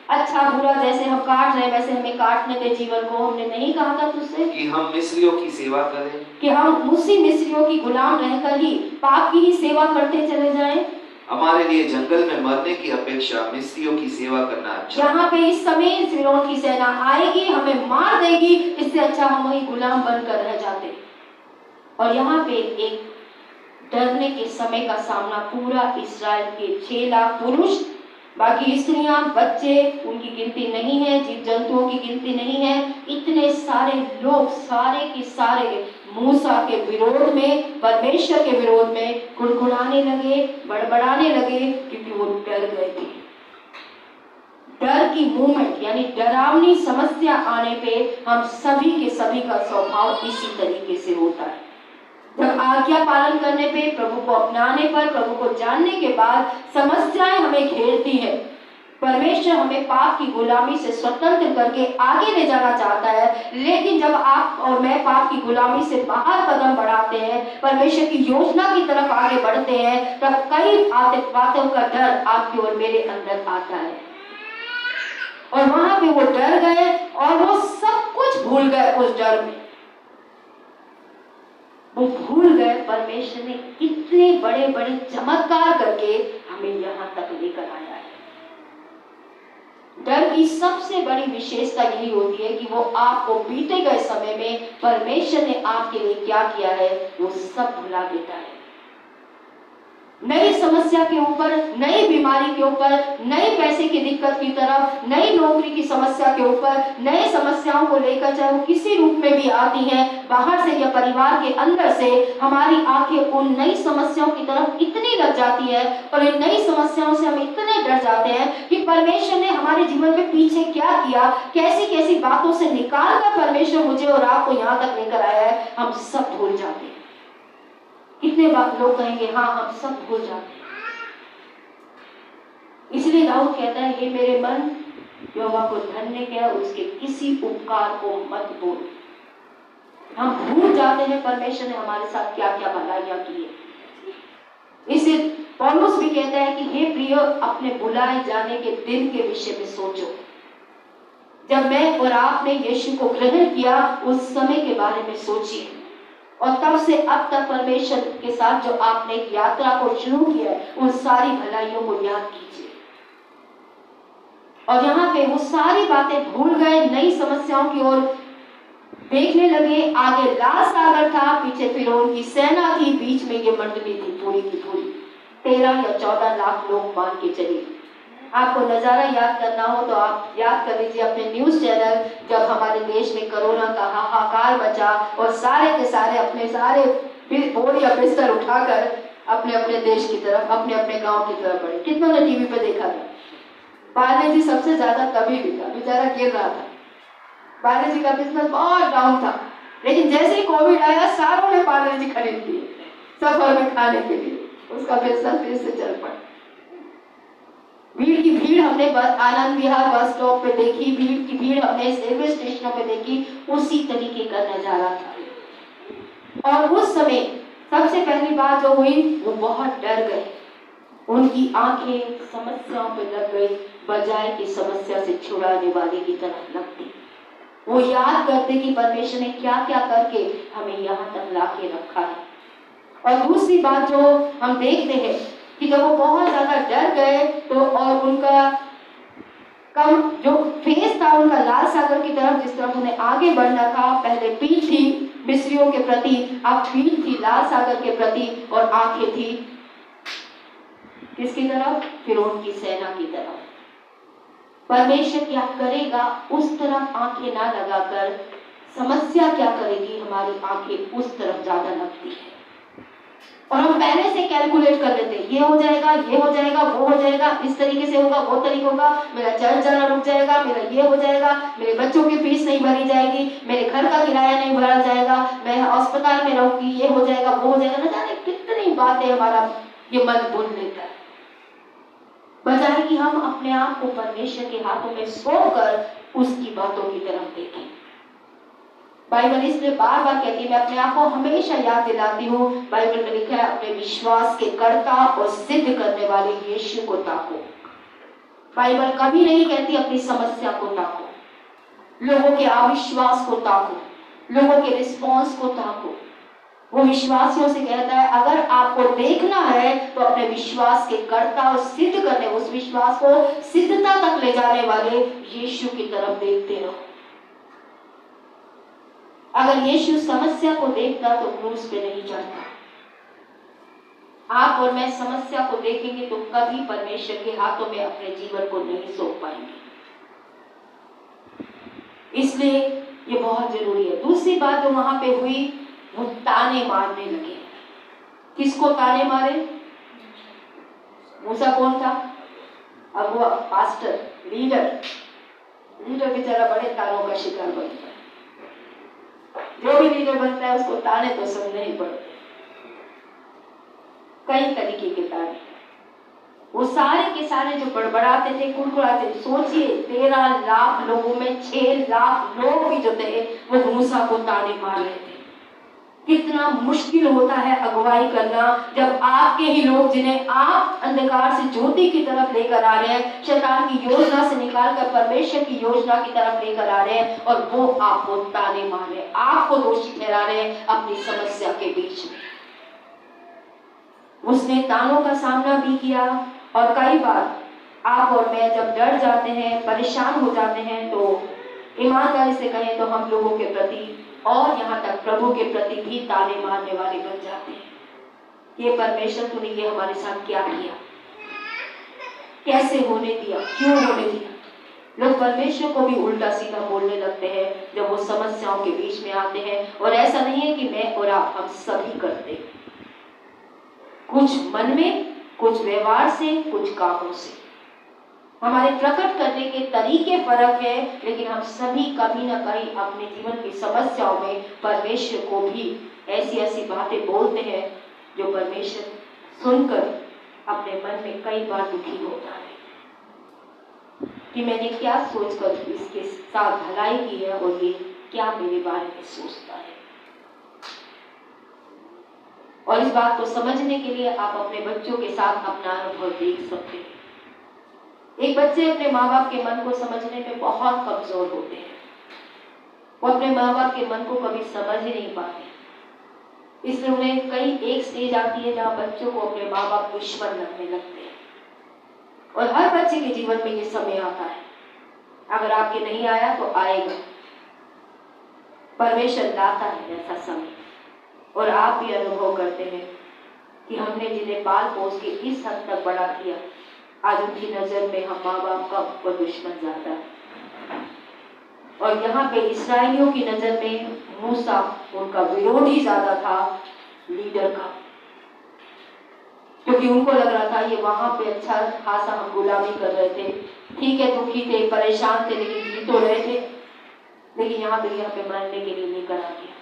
अच्छा बुरा जैसे हम काट रहे हैं वैसे हमें काटने दे जीवन को, हमने नहीं कहा था तुझसे कि हम मिस्रियों की सेवा करें, कि हम उसी मिस्रियों की गुलाम रहकर ही पाप की ही सेवा करते चले जाएं, हमारे लिए जंगल में मरने की अपेक्षा मिस्रियों की सेवा करना अच्छा, यहाँ पे इस समय फिरौन की सेना आएगी, हमें मार देगी, इससे अच्छा हम वही गुलाम बनकर रह जाते। और यहाँ पे एक डरने के समय का सामना पूरा इस्राएल के 6 लाख पुरुष, बाकी स्त्रियां, बच्चे, उनकी गिनती नहीं है, जीव जंतुओं की गिनती नहीं है, इतने सारे लोग सारे के सारे मूसा के विरोध में, परमेश्वर के विरोध में गुड़गुड़ाने लगे, बड़बड़ाने लगे, क्योंकि वो डर गए थे। डर की मूवमेंट यानी डरावनी समस्या आने पे हम सभी के सभी का स्वभाव इसी तरीके से होता है। जब आज्ञा पालन करने पे, प्रभु को अपनाने पर, प्रभु को जानने के बाद समस्याएं हमें घेरती है, परमेश्वर हमें पाप की गुलामी से स्वतंत्र करके आगे ले जाना चाहता है, लेकिन जब आप और मैं पाप की गुलामी से बाहर कदम बढ़ाते हैं, परमेश्वर की योजना की तरफ आगे बढ़ते हैं, तब कई बातों का डर आपके और मेरे अंदर आता है। और वहां पे वो डर गए और वो सब कुछ भूल गए उस डर में, वो भूल गए परमेश्वर ने कितने बड़े बड़े चमत्कार करके हमें यहाँ तक लेकर आया है। डर की सबसे बड़ी विशेषता यही होती है कि वो आपको बीते गए समय में परमेश्वर ने आपके लिए क्या किया है वो सब भुला देता है। नई समस्या के ऊपर, नई बीमारी के ऊपर, नई पैसे की दिक्कत की तरफ, नई नौकरी की समस्या के ऊपर, नए समस्याओं को लेकर चाहे वो किसी रूप में भी आती हैं, बाहर से या परिवार के अंदर से, हमारी आंखें उन नई समस्याओं की तरफ इतनी लग जाती है और इन नई समस्याओं से हम इतने डर जाते हैं कि परमेश्वर ने हमारे जीवन में पीछे क्या किया, कैसी कैसी बातों से निकाल कर परमेश्वर मुझे और आपको यहाँ तक लेकर आया है, हम सब भूल जाते हैं। कितने बार लोग कहेंगे हाँ हम सब भूल जाते हैं। इसलिए दाऊद कहता है हे मेरे मन यहोवा को धन्य कह, उसके किसी उपकार को मत बोल। हम भूल जाते हैं परमेश्वर ने हमारे साथ क्या क्या भलाइयां की है। इसे पौलुस भी कहता है कि हे प्रियो अपने बुलाए जाने के दिन के विषय में सोचो। जब मैं और आपने यीशु को ग्रहण किया उस समय के बारे में सोचिए और तब से अब तक परमेश्वर के साथ जो आपने यात्रा को शुरू किया है उन सारी भलाइयों को याद कीजिए। और यहाँ पे वो सारी बातें भूल गए, नई समस्याओं की ओर देखने लगे। आगे लाल सागर था, पीछे फिरौन की सेना थी, बीच में ये मंडली थी पूरी की पूरी। 13 या 14 लाख लोग मान के चलिए। आपको नजारा याद करना हो तो आप याद कर लीजिए अपने न्यूज चैनल, जब हमारे देश में कोरोना का हाहाकार मचा और सारे के सारे अपने सारे बोर या बिस्तर उठाकर अपने अपने देश की तरफ, अपने अपने गांव की तरफ बढ़े। कितनों ने टीवी पे देखा था? पारले जी सबसे ज्यादा तभी बिका, बेचारा गिर रहा था। पारले जी का बिजनेस बहुत डाउन था, लेकिन जैसे ही कोविड आया सारों ने पारले जी खरीद लिए सफर में खाने के लिए, उसका बिजनेस फिर से चल पड़ा। भीड़ की भीड़ हमने आनंद विहार बस स्टॉप पे देखी, भीड़ की भीड़ हमने रेलवे स्टेशनों पे देखी, उसी तरीके का नजारा था। और उस समय सबसे पहली बात जो हुई, वो बहुत डर गए। उनकी आंखें समस्याओं पे लग गई, बजाय कि समस्या से छुड़ाने वाले की तरफ लगती। वो याद करते कि परमेश्वर ने क्या क्या करके हमें यहाँ तक लाके रखा है। और दूसरी बात जो हम देखते हैं कि जब वो बहुत ज्यादा डर गए तो, और उनका कम जो फेस था उनका लाल सागर की तरफ, जिस तरफ उन्हें आगे बढ़ना था, पहले पीठ थी मिस्रियों के प्रति, अब पीठ थी लाल सागर के प्रति, और आंखें थी किसकी तरफ? फिरौन की सेना की तरफ। परमेश्वर क्या करेगा उस तरफ आंखें ना लगाकर समस्या क्या करेगी, हमारी आंखें उस तरफ ज्यादा लगती है। और हम पहले से कैलकुलेट कर लेते हैं, ये हो जाएगा, ये हो जाएगा, वो हो जाएगा, इस तरीके से होगा, वो तरीका होगा, मेरा चर्च जाना रुक जाएगा, मेरा ये हो जाएगा, मेरे बच्चों की फीस नहीं भरी जाएगी, मेरे घर का किराया नहीं भरा जाएगा, मैं अस्पताल में रहूंगी, ये हो जाएगा, वो हो जाएगा। न जाने कितनी बातें हमारा ये मन बुन लेता है, बजाय कि हम अपने आप को परमेश्वर के हाथों में सौंप कर उसकी बातों की तरफ देखें। बाइबल इसलिए बार बार कहती है, मैं अपने आप को हमेशा याद दिलाती हूँ, बाइबल में लिखा है अपने विश्वास के कर्ता और सिद्ध करने वाले यीशु को ताको। बाइबल कभी नहीं कहती अपनी समस्या को ताको, लोगों के अविश्वास को ताको, लोगों के रिस्पॉन्स को ताको। वो विश्वासियों से कहता है, अगर आपको देखना है तो अपने विश्वास के कर्ता और सिद्ध करने, उस विश्वास को सिद्धता तक ले जाने वाले यीशु की तरफ देखते रहो। अगर यीशु समस्या को देखता तो क्रूस पे नहीं चढ़ता। आप और मैं समस्या को देखेंगे तो कभी परमेश्वर के हाथों में अपने जीवन को नहीं सौंप पाएंगे। इसलिए ये बहुत जरूरी है। दूसरी बात जो वहां पे हुई, वो ताने मारने लगे। किसको ताने मारे? मूसा कौन था? अगुआ, पास्टर, लीडर बेचारा बड़े तानों का शिकार बनता है। जो भी लीडर बनता है उसको ताने तो सुनने ही पड़ते, कई तरीके के ताने। वो सारे के सारे जो बड़बड़ाते थे, कुड़कुड़ाते थे। सोचिए 13 लाख लोगों में 6 लाख लोग भी जो थे वो मूसा को ताने मार रहे थे। कितना मुश्किल होता है अगुवाई करना, जब आपके ही लोग, जिन्हें आप अंधकार से ज्योति की तरफ लेकर आ रहे हैं, शैतान की योजना से निकालकर परमेश्वर की योजना की तरफ लेकर आ रहे हैं, और वो आपको ताने मार रहे हैं, आपको दोषी ठहरा रहे हैं अपनी समस्या के बीच में। उसने तानों का सामना भी किया। और कई बार आप और मैं जब डर जाते हैं, परेशान हो जाते हैं, तो ईमानदारी से कहें तो हम लोगों के प्रति और यहाँ तक प्रभु के प्रति भी ताने मारने वाले बन जाते हैं। ये परमेश्वर, तूने ये हमारे साथ क्या किया, कैसे होने दिया, क्यों होने दिया। लोग परमेश्वर को भी उल्टा सीधा बोलने लगते हैं जब वो समस्याओं के बीच में आते हैं। और ऐसा नहीं है कि मैं और आप, हम सभी करते हैं, कुछ मन में, कुछ व्यवहार से, कुछ कामों से। हमारे प्रकट करने के तरीके फर्क है, लेकिन हम सभी कभी ना कहीं अपने जीवन की समस्याओं में परमेश्वर को भी ऐसी ऐसी बातें बोलते हैं जो परमेश्वर सुनकर अपने मन में कई बार दुखी होता है कि मैंने क्या सोचकर इसके साथ भलाई की है और ये क्या मेरे बारे में सोचता है। और इस बात को समझने के लिए आप अपने बच्चों के साथ अपना अनुभव देख सकते हैं। एक बच्चे अपने माँ बाप के मन को समझने में बहुत कमजोर होते हैं। वो अपने माँ बाप के मन को कभी समझ ही नहीं पाते। इसलिए उन्हें कई एक स्टेज आती है जहाँ बच्चों को अपने माँ बाप दुश्मन लगने लगते हैं। और हर बच्चे के जीवन में ये समय आता है अगर आपके नहीं आया तो आएगा। परमेश्वर लाता है ऐसा समय, और आप भी अनुभव करते हैं कि हमने जिन्हें पाल पोस के इस हद तक बड़ा किया, आज उनकी नजर में हम माँ बाप का और दुश्मन ज्यादा है। और यहाँ पे इस्राएलियों की नजर में मूसा उनका विरोधी ज्यादा था लीडर का, क्योंकि उनको लग रहा था ये वहां पे अच्छा खासा हम गुलामी कर रहे थे, ठीक है, दुखी थे, परेशान थे, लेकिन जी तो रहे थे, लेकिन यहाँ पे मरने के लिए लेकर आ गया।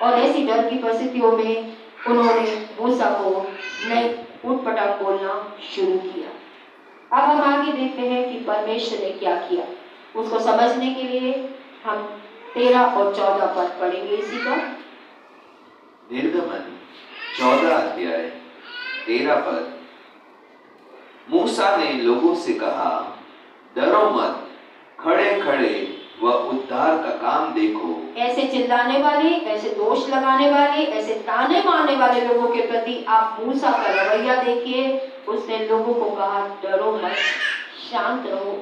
और ऐसी डर की परिस्थितियों में उन्होंने मूसा को नई उटपटांग बोलना शुरू किया। अब हम आगे देखते हैं कि परमेश्वर ने क्या किया। उसको समझने के लिए हम 13 और 14 पद पढ़ेंगे इसी का। निर्गमन 14 अध्याय 13 पद। मूसा ने लोगों से कहा, डरो मत, खड़े खड़े व उद्धार का काम देखो। ऐसे चिल्लाने वाले, ऐसे दोष लगाने वाले, ऐसे ताने मारने वाले लोगों के प्रति आप मूसा का रवैया देखिए। उसने लोगों को कहा, डरो मत, शांत रहो,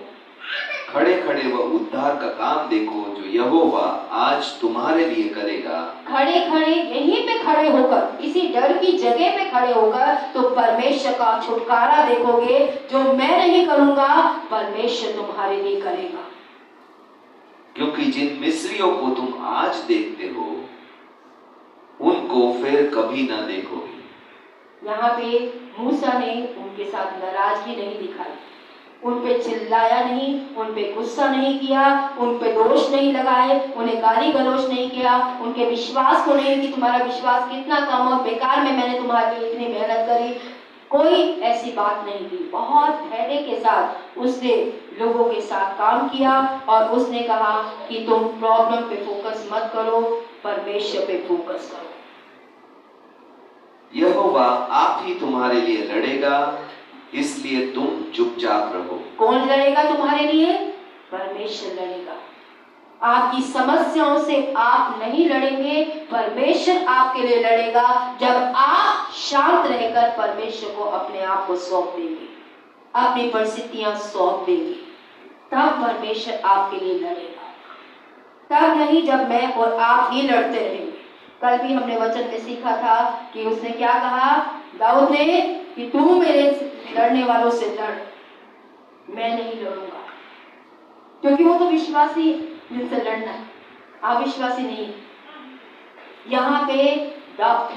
खड़े खड़े व उद्धार का काम देखो जो यहोवा आज तुम्हारे लिए करेगा। खड़े खड़े यहीं पे खड़े होकर, इसी डर की जगह पे खड़े होकर तो परमेश्वर का छुटकारा देखोगे। जो मैं नहीं करूंगा परमेश्वर तुम्हारे लिए करेगा। क्योंकि जिन मिस्रियों को तुम आज देखते हो उनको फिर कभी ना देखोगे। यहाँ पे मूसा ने उनके साथ नाराजगी नहीं दिखाई, उन पे चिल्लाया नहीं, उन पे गुस्सा नहीं किया, उन पे दोष नहीं लगाए, उन्हें गाली गलौज नहीं किया, उनके विश्वास को नहीं कि तुम्हारा विश्वास कितना कम और बेकार में मैंने तुम्हारे लिए इतनी मेहनत करी, कोई ऐसी बात नहीं की। बहुत धैर्य के साथ उसने लोगों के साथ काम किया और उसने कहा कि तुम प्रॉब्लम पे फोकस मत करो, परमेश्वर पे फोकस करो। यहोवा आप ही तुम्हारे लिए लड़ेगा, इसलिए तुम चुपचाप रहो। कौन लड़ेगा तुम्हारे लिए? परमेश्वर लड़ेगा। आपकी समस्याओं से आप नहीं लड़ेंगे, परमेश्वर आपके लिए लड़ेगा। जब आप शांत रहकर परमेश्वर को अपने आप को सौंप देंगे, अपनी परिस्थितियां सौंप देंगे, तब परमेश्वर आपके लिए लड़ेगा। तब नहीं जब मैं और आप ही लड़ते रहेंगे। कल भी हमने वचन में सीखा था कि उसने क्या कहा दाऊद ने कि तू मेरे लड़ने वालों से लड़, मैं नहीं लड़ूंगा, क्योंकि वो तो विश्वासी जिनसे लड़ना है, अविश्वासी नहीं। यहाँ पे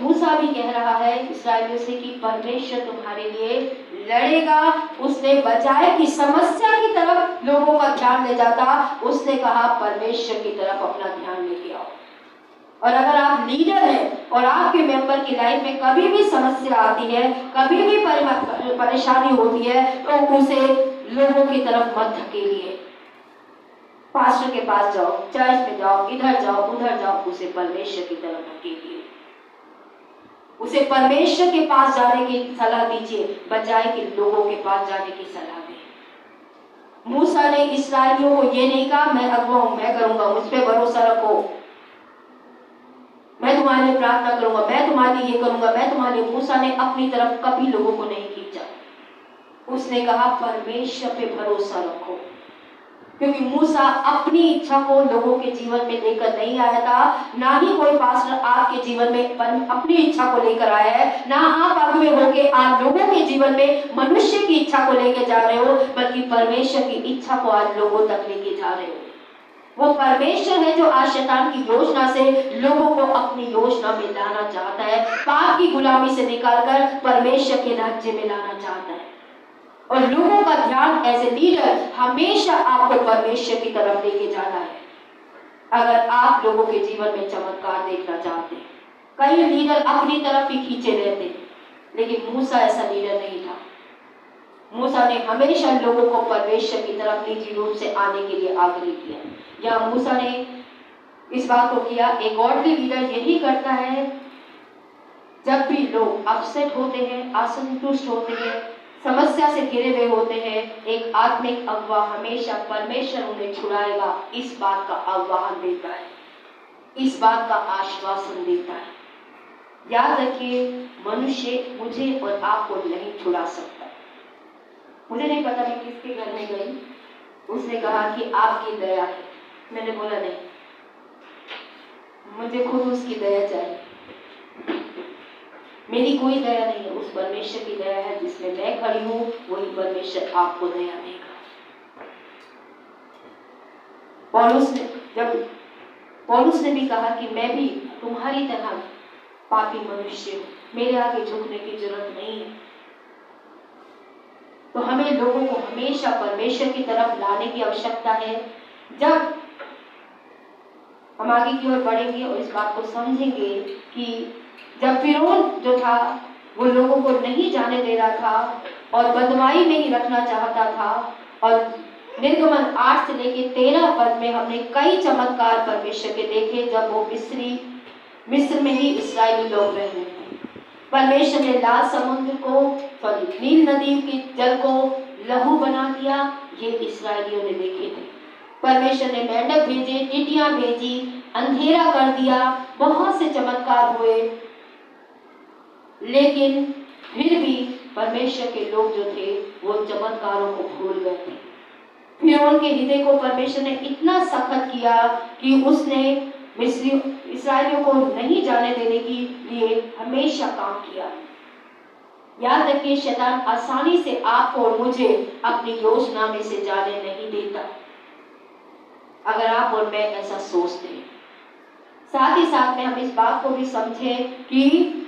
मूसा भी कह रहा है इस्राएलियों से कि परमेश्वर तुम्हारे लिए लड़ेगा। उसने बजाय कि समस्या की तरफ लोगों का ध्यान ले जाता, उसने कहा परमेश्वर की तरफ अपना ध्यान लेके आओ। और अगर आप लीडर हैं और आपके मेंबर की लाइफ में कभी भी समस्या आती है, कभी भी परेशानी होती है, तो उसे लोगों की तरफ मत धकेलिए। पास्टर के पास जाओ, चर्च में जाओ, इधर जाओ उधर जाओ, उसे परमेश्वर की तरफ धकेलिए। उसे परमेश्वर के पास जाने की सलाह दीजिए, बजाय कि लोगों के पास जाने की सलाह दें। मूसा ने इस्राएलियों को ये नहीं कहा मैं अगुआ हूं, मैं करूंगा, मुझ पे भरोसा रखो, मैं तुम्हारे लिए प्रार्थना करूंगा, मैं तुम्हारे लिए ये करूंगा, मैं तुम्हारे लिए। मूसा ने अपनी तरफ कभी लोगों को नहीं खींचा। उसने कहा परमेश्वर पे भरोसा रखो, क्योंकि मूसा अपनी इच्छा को लोगों के जीवन में लेकर नहीं आया था। ना ही कोई पास्टर आपके जीवन में अपनी इच्छा को लेकर आया है, ना आप अगुवे होके आप लोगों के जीवन में मनुष्य की इच्छा को लेकर जा रहे हो, बल्कि परमेश्वर की इच्छा को आज लोगों तक लेके जा रहे हो। वो परमेश्वर है जो आज शैतान की योजना से लोगों को अपनी योजना में लाना चाहता है, पाप की गुलामी से निकालकर परमेश्वर के राज्य में लाना चाहता है। और लोगों का ध्यान एज ए लीडर हमेशा आपको परमेश्वर की तरफ लेके जाना है। अगर आप लोगों के जीवन में चमत्कार देखना चाहते हैं, कई लीडर अपनी तरफ ही खींचे रहते हैं, लेकिन मूसा ऐसा लीडर नहीं था। मूसा ने हमेशा लोगों को परमेश्वर की तरफ निजी रूप से आने के लिए आग्रह किया। या मूसा ने इस बात को किया। एक गॉडली लीडर यही करता है, जब भी लोग अपसेट होते हैं, असंतुष्ट होते हैं, समस्या से घिरे हुए होते हैं, एक आत्मिक अगुवा हमेशा परमेश्वर उन्हें छुड़ाएगा इस बात का आह्वान देता है, इस बात का आश्वासन देता है। याद रखिए, मनुष्य मुझे और आपको नहीं छुड़ा सकता। मुझे नहीं पता मैं किसके घर में गई, उसने कहा कि आपकी दया है। मैंने बोला नहीं, मुझे खुद उसकी दया चाहिए। मेरी कोई दया नहीं है, उस परमेश्वर की दया है। जिसमें मैं खड़ी हूँ वही परमेश्वर आपको दया देगा। पौलुस ने भी कहा कि मैं भी तुम्हारी तरह पापी मनुष्य हूँ, मेरे आगे झुकने की जरूरत नहीं है। तो हमें लोगों को हमेशा परमेश्वर की तरफ लाने की आवश्यकता है। जब हम आगे की ओर बढ़ेंगे और इस बात को समझेंगे कि जब फिरौन जो था वो लोगों को नहीं जाने दे रहा था और बदमाई में ही रखना चाहता था, और निर्गमन 8 से लेके 13 पद में हमने कई चमत्कार परमेश्वर के देखे। जब वो मिस्र में ही इस्राएली लोग रह रहे थे, परमेश्वर ने लाल समुद्र को, नील नदी के जल को लहू बना दिया, ये इस्राएलियों ने देखे थे। परमेश्वर ने मेंढक भेजे, टिड्डियां भेजी, अंधेरा कर दिया, बहुत से चमत्कार हुए, लेकिन फिर भी परमेश्वर के लोग जो थे वो चमत्कारों को भूल गए थे। फिरौन के हृदय को परमेश्वर ने इतना सख्त किया कि उसने इस्राएलियों को नहीं जाने देने के लिए हमेशा काम किया। याद रखिए, शैतान आसानी से आपको और मुझे अपनी योजना में से जाने नहीं देता, अगर आप और मैं ऐसा सोचते हैं। साथ ही साथ में हम इस बात को भी समझें कि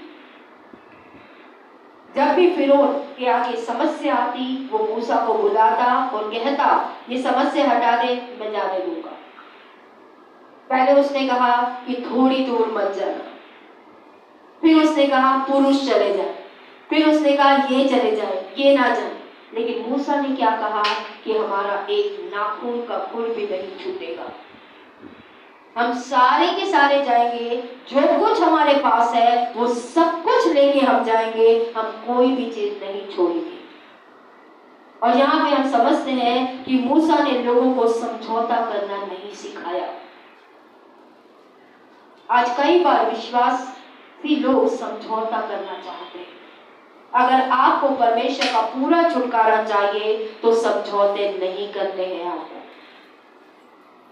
जब भी फिरौन के आगे समस्या आती, वो मूसा को बुलाता और कहता ये समस्या हटा दे, मैं जाने दूंगा। पहले उसने कहा कि थोड़ी दूर मत जाना, फिर उसने कहा पुरुष चले जाए, फिर उसने कहा ये चले जाए, ये ना जाए। लेकिन मूसा ने क्या कहा कि हमारा एक नाखून का फूल भी नहीं छूटेगा, हम सारे के सारे जाएंगे, जो कुछ हमारे पास है वो सब कुछ लेके हम जाएंगे, हम कोई भी चीज नहीं छोड़ेंगे। और यहाँ पे हम समझते हैं कि मूसा ने लोगों को समझौता करना नहीं सिखाया। आज कई बार विश्वासी लोग समझौता करना चाहते हैं। अगर आपको परमेश्वर का पूरा छुटकारा चाहिए तो समझौते नहीं करने हैं आपको।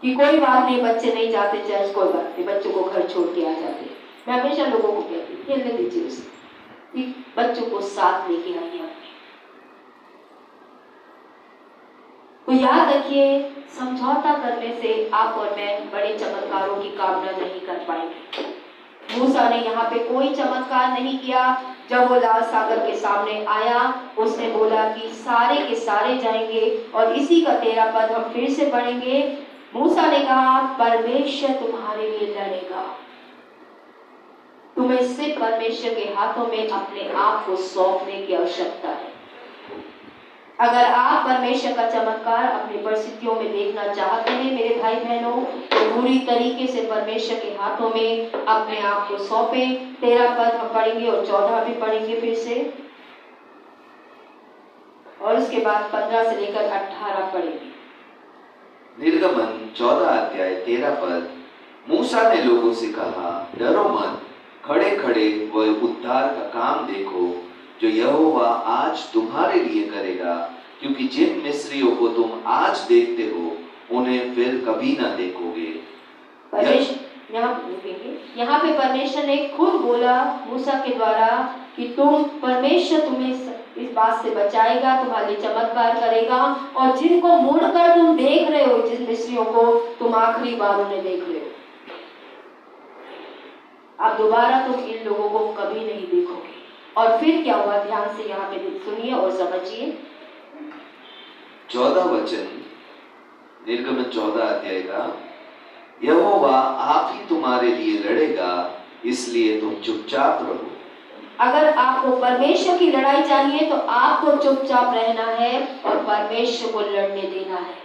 कि कोई बात नहीं, बच्चे नहीं जाते चर्च, कोई बात नहीं, बच्चों को घर छोड़ के आ जाते। मैं हमेशा लोगों को कहती हूँ खेलने दीजिए उसे, कि बच्चों को साथ लेके आइए अपने। तो याद रखिए, समझौता करने से आप और मैं बड़े चमत्कारों की कामना नहीं कर पाएंगे। मूसा ने यहाँ पे कोई चमत्कार नहीं किया। जब वो लाल सागर के सामने आया, उसने बोला कि सारे के सारे जाएंगे, और इसी का 13 पद हम फिर से पढ़ेंगे। मूसा ने कहा परमेश्वर तुम्हारे लिए लड़ेगा, तुम्हें सिर्फ परमेश्वर के हाथों में अपने आप को सौंपने की आवश्यकता है। अगर आप परमेश्वर का चमत्कार अपनी परिस्थितियों में देखना चाहते हैं मेरे भाई बहनों, तो पूरी तरीके से परमेश्वर के हाथों में अपने आप को सौंपे। 13 पद हम पढ़ेंगे और 14 भी पढ़ेंगे फिर से, और उसके बाद 15 से लेकर 18 पढ़ेंगे। निर्गमन 14 अध्याय 13 पद। मूसा ने लोगों से कहा, डरो मत, खड़े खड़े वह उद्धार का काम देखो जो यहोवा आज तुम्हारे लिए करेगा, क्योंकि जिन मिस्रियों को तुम आज देखते हो उन्हें फिर कभी ना देखोगे। यहाँ पे परमेश्वर ने खुद बोला मूसा के द्वारा कि परमेश्वर तुम्हें इस बात से बचाएगा, तुम्हारे लिए चमत्कार करेगा, और जिनको मुड़कर तुम देख रहे हो, जिन मिस्रियों को तुम आखिरी बार उन्हें देख रहे हो, अब दोबारा तुम इन लोगों को कभी नहीं देखोगे। और फिर क्या हुआ, ध्यान से यहाँ पे सुनिए और समझिए। 14 वचन, निर्गमन 14 अध्याय का, यहोवा आप ही तुम्हारे लिए लड़ेगा, इसलिए तुम चुपचाप रहो। अगर आपको परमेश्वर की लड़ाई चाहिए तो आपको चुपचाप रहना है और परमेश्वर को लड़ने देना है।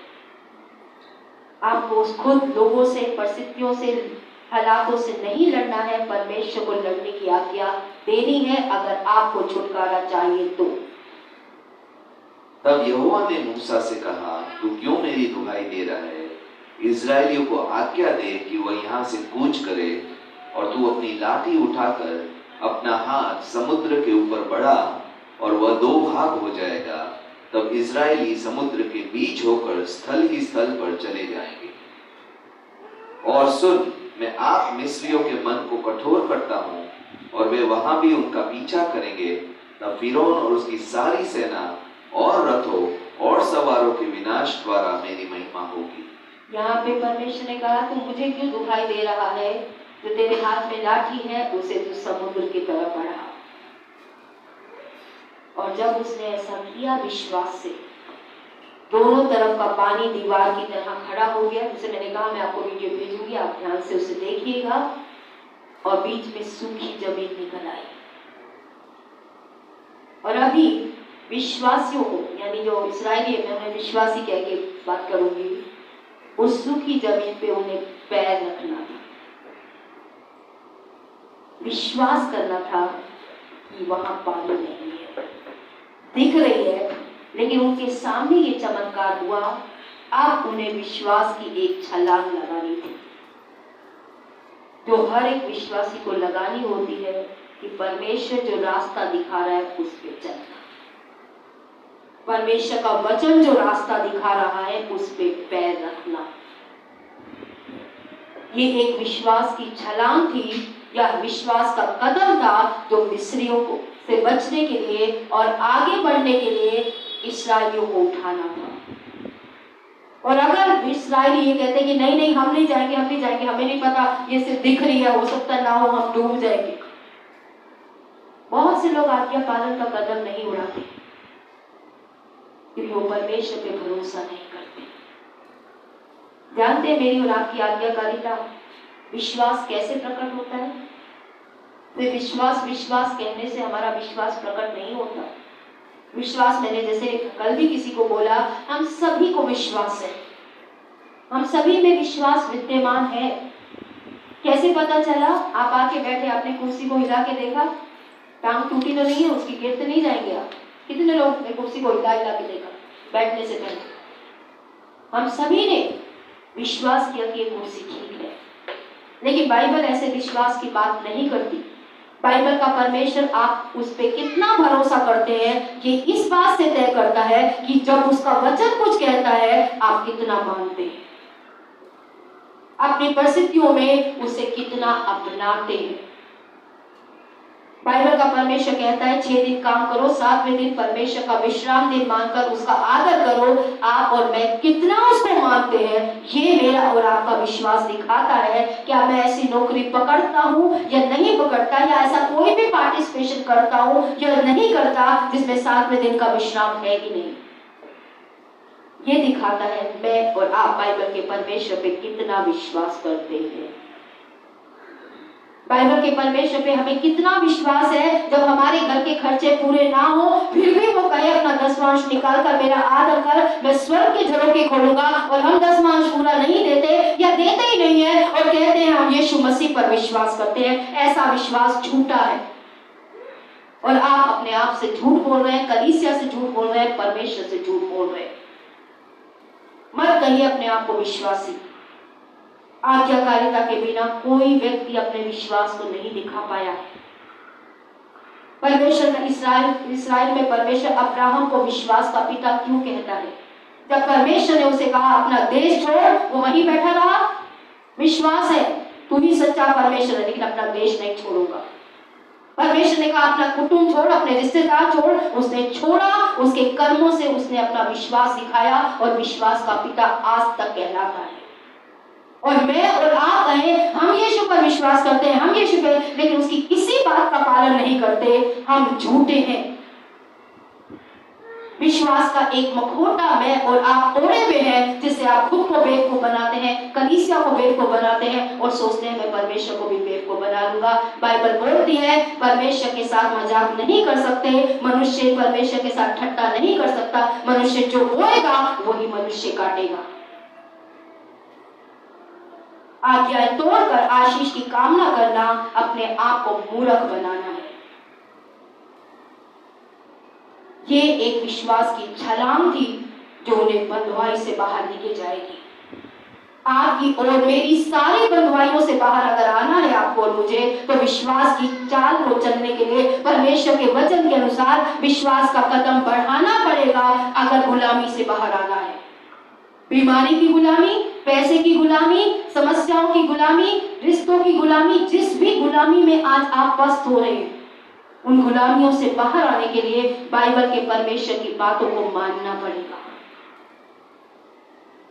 आपको खुद लोगों से, परिस्थितियों से, हालातों से नहीं लड़ना है, परमेश्वर को लड़ने की आज्ञा देनी है अगर आपको छुटकारा चाहिए तो। तब यहोवा ने मूसा से कहा, तू क्यों मेरी दुहाई दे रहा है? इस्राएलियों को आज्ञा दे कि वह यहाँ से कूच करे, और तू अपनी लाठी उठाकर अपना हाथ समुद्र के ऊपर बढ़ा और वह 2 भाग हो जाएगा, तब इजरायली समुद्र के बीच होकर स्थल ही स्थल पर चले जाएंगे। और सुन, मैं आप मिस्रियों के मन को कठोर करता हूं और वे वहां भी उनका पीछा करेंगे। तब फिरौन और उसकी सारी सेना और रथों और सवारों के विनाश द्वारा मेरी महिमा होगी। यहाँ पे परमेश्वर ने कहा, तू मुझे क्यों दुखाई दे रहा है? जो तेरे हाथ में लाठी है उसे तू समुद्र की तरफ बढ़ा। और जब उसने ऐसा किया विश्वास से, दोनों तरफ का पानी दीवार की तरह खड़ा हो गया। जैसे मैंने कहा, मैं आपको वीडियो भेजूंगी, आप ध्यान से उसे देखिएगा। और बीच में सूखी जमीन निकल आई। और अभी विश्वासियों को, यानी जो इस्राएली है, मैं उन्हें विश्वासी कह के बात करूंगी, उस सूखी जमीन पे उन्हें पैर रखना था, विश्वास करना था कि वहां पानी नहीं है, दिख रही है, लेकिन उनके सामने ये चमत्कार हुआ। अब उन्हें विश्वास की एक छलांग लगानी थी, जो हर एक विश्वासी को लगानी होती है कि परमेश्वर जो रास्ता दिखा रहा है उस पे चलना। परमेश्वर का वचन जो रास्ता दिखा रहा है उस पे पैर रखना। ये एक विश्वास की छलांग थी, या विश्वास का कदम था जो मिस्रियों को से बचने के लिए और आगे बढ़ने के लिए इस्राएलियों को उठाना था। और अगर इस्राएली ये कहते कि नहीं नहीं हम नहीं जाएंगे, हम नहीं जाएंगे, हमें नहीं पता, ये सिर्फ दिख रही है, हो सकता ना हो, हम डूब जाएंगे। बहुत से लोग आज्ञा पालन का कदम नहीं उड़ाते क्योंकि वो परमेश्वर पे भरोसा नहीं करते। जानते हैं मेरी और आपकी आज्ञाकारिता, विश्वास कैसे प्रकट होता है? तो विश्वास कहने से हमारा विश्वास प्रकट नहीं होता। विश्वास, मैंने जैसे कल भी किसी को बोला, हम सभी को विश्वास है, हम सभी में विश्वास विद्यमान है। कैसे पता चला? आप आके बैठे, आपने कुर्सी को हिला के देखा, टांग टूटी तो नहीं है उसकी, गिर तो नहीं जाएंगे आप? कितने लोग ने कुर्सी को हिला के देखा बैठने से पहले? हम सभी ने विश्वास किया कि ये कुर्सी ठीक है। लेकिन बाइबल ऐसे विश्वास की बात नहीं करती। बाइबल का परमेश्वर आप उस पे कितना भरोसा करते हैं ये इस बात से तय करता है कि जब उसका वचन कुछ कहता है आप कितना मानते हैं, अपनी परिस्थितियों में उसे कितना अपनाते हैं। बाइबल का परमेश्वर कहता है 6 दिन काम करो, 7वें दिन परमेश्वर का विश्राम दिन मानकर उसका आदर करो। आप और मैं कितना उसको मानते हैं ये मेरा और आपका विश्वास दिखाता है। क्या मैं ऐसी नौकरी पकड़ता हूँ या नहीं पकड़ता, या ऐसा कोई भी पार्टिसिपेशन करता हूँ या नहीं करता जिसमें 7वें दिन का विश्राम है कि नहीं। ये दिखाता है मैं और आप बाइबल के परमेश्वर पे कितना विश्वास करते हैं। बाइबल के परमेश्वर पे हमें कितना विश्वास है जब हमारे घर के खर्चे पूरे ना हो फिर भी वो कहे अपना 10वांश निकाल कर मेरा आदर कर, मैं स्वर्ग के झरोखे खोलूंगा, और हम 10वांश पूरा नहीं देते या देते ही नहीं है और कहते हैं हम यीशु मसीह पर विश्वास करते हैं। ऐसा विश्वास झूठा है और आप अपने आप से झूठ बोल रहे हैं, कलीसिया से झूठ बोल रहे हैं, परमेश्वर से झूठ बोल रहे हैं। मत कहिए अपने आप को विश्वासी। आज्ञाकारिता के बिना कोई व्यक्ति अपने विश्वास को नहीं दिखा पाया। परमेश्वर का इस्राएल में परमेश्वर अब्राहम को विश्वास का पिता क्यों कहता है? जब परमेश्वर ने उसे कहा अपना देश छोड़, वो वहीं बैठा रहा। विश्वास है तू ही सच्चा परमेश्वर है, लेकिन अपना देश नहीं छोड़ूंगा। परमेश्वर ने कहा अपना कुटुंब छोड़, अपने रिश्तेदार छोड़, उसने छोड़ा। उसके कर्मों से उसने अपना विश्वास दिखाया और विश्वास का पिता आज तक कहलाता है। और मैं और आप कहें हम यीशु पर विश्वास करते हैं, हम यीशु पर, लेकिन उसकी किसी बात का पालन नहीं करते, हम झूठे हैं। विश्वास का एक मखौटा मैं और आप ओढ़े हुए हैं, जिससे आप खुद को बेवकूफ बनाते हैं, कलीसिया को बेवकूफ बनाते हैं और सोचते हैं मैं परमेश्वर को भी बेवकूफ बना लूंगा। बाइबल बोलती है परमेश्वर के साथ मजाक नहीं कर सकते, मनुष्य परमेश्वर के साथ ठट्टा नहीं कर सकता। मनुष्य जो बोएगा वही मनुष्य काटेगा। आज्ञाएं तोड़कर आशीष की कामना करना अपने आप को मूर्ख बनाना है। ये एक विश्वास की छलांग थी जो उन्हें बंधुआई से बाहर लेके जाएगी। आपकी और मेरी सारी बंधुआइयों से बाहर अगर आना है आपको और मुझे, तो विश्वास की चाल को चलने के लिए परमेश्वर के वचन के अनुसार विश्वास का कदम बढ़ाना पड़ेगा। अगर गुलामी से बाहर आना है, बीमारी की गुलामी, पैसे की गुलामी, समस्याओं की गुलामी, रिश्तों की गुलामी, जिस भी गुलामी में आज आप पस्त हो रहे हैं, उन गुलामियों से बाहर आने के लिए बाइबल के परमेश्वर की बातों को मानना पड़ेगा।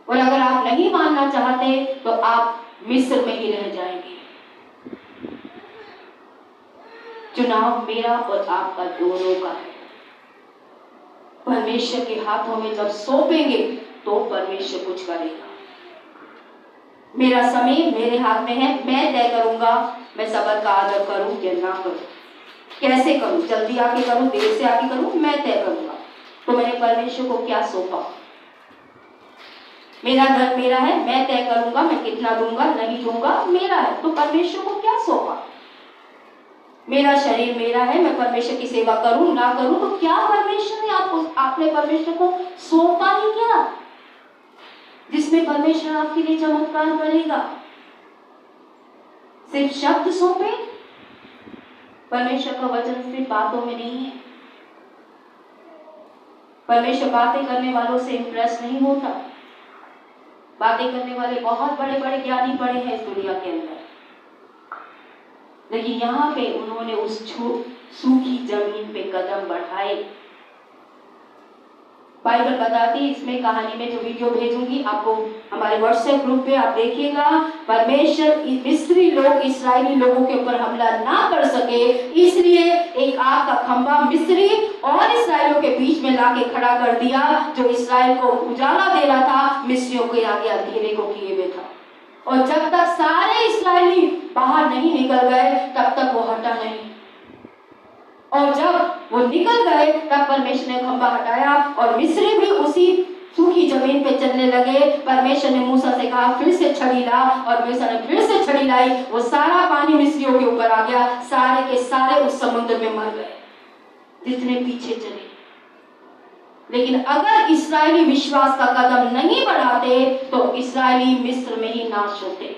और अगर आप नहीं मानना चाहते तो आप मिस्र में ही रह जाएंगे। चुनाव मेरा और आपका दोनों का है। परमेश्वर के हाथों में जब सौंपेंगे तो परमेश्वर कुछ करेगा। मेरा समय मेरे हाथ में है, मैं तय करूंगा मैं सबर का आदर करूं या ना करूं, कैसे करूं, जल्दी आके करूं, देर से आके करूं, मैं तय करूंगा। तो मैंने परमेश्वर को क्या सौंपा? मेरा घर मेरा है, मैं तय करूंगा मैं कितना दूंगा नहीं दूंगा, मेरा है। तो परमेश्वर को क्या सौंपा? मेरा शरीर मेरा है, मैं परमेश्वर की सेवा करूं ना करूं, तो क्या परमेश्वर ने आपने परमेश्वर को सौंपा ही क्या, जिसमें परमेश्वर आपके लिए चमत्कार करेगा? सिर्फ शब्द सौंपे? परमेश्वर का वचन सिर्फ बातों में नहीं है। परमेश्वर बातें करने वालों से इंप्रेस नहीं होता। बातें करने वाले बहुत बड़े बड़े ज्ञानी पड़े हैं इस दुनिया के अंदर, लेकिन यहाँ पे उन्होंने उस सूखी जमीन पे कदम बढ़ाए। बाइबल बताती है, इसमें कहानी में जो वीडियो भेजूंगी आपको हमारे व्हाट्सएप ग्रुप पे, आप देखिएगा। परमेश्वर मिस्री लोग इस्राएली लोगों के ऊपर हमला ना कर सके, इसलिए एक आग का खंभा मिस्री और इस्राएलियों के बीच में लाके खड़ा कर दिया, जो इस्राएल को उजाला दे रहा था, मिस्रियों के आगे अंधेरे को किए हुए था। और जब तक सारे इस्राएली बाहर नहीं निकल गए तब तक वो हटा नहीं, और जब वो निकल गए तब परमेश्वर ने खंभा हटाया और मिस्री भी उसी सूखी जमीन पे चलने लगे। परमेश्वर ने मूसा से कहा फिर से छड़ी ला, और मूसा ने फिर से छड़ी लाई। वो सारा पानी मिस्रियों के ऊपर आ गया, सारे के सारे उस समुद्र में मर गए जितने पीछे चले। लेकिन अगर इस्राएली विश्वास का कदम नहीं बढ़ाते तो इस्राएली मिस्र में ही नाश होते।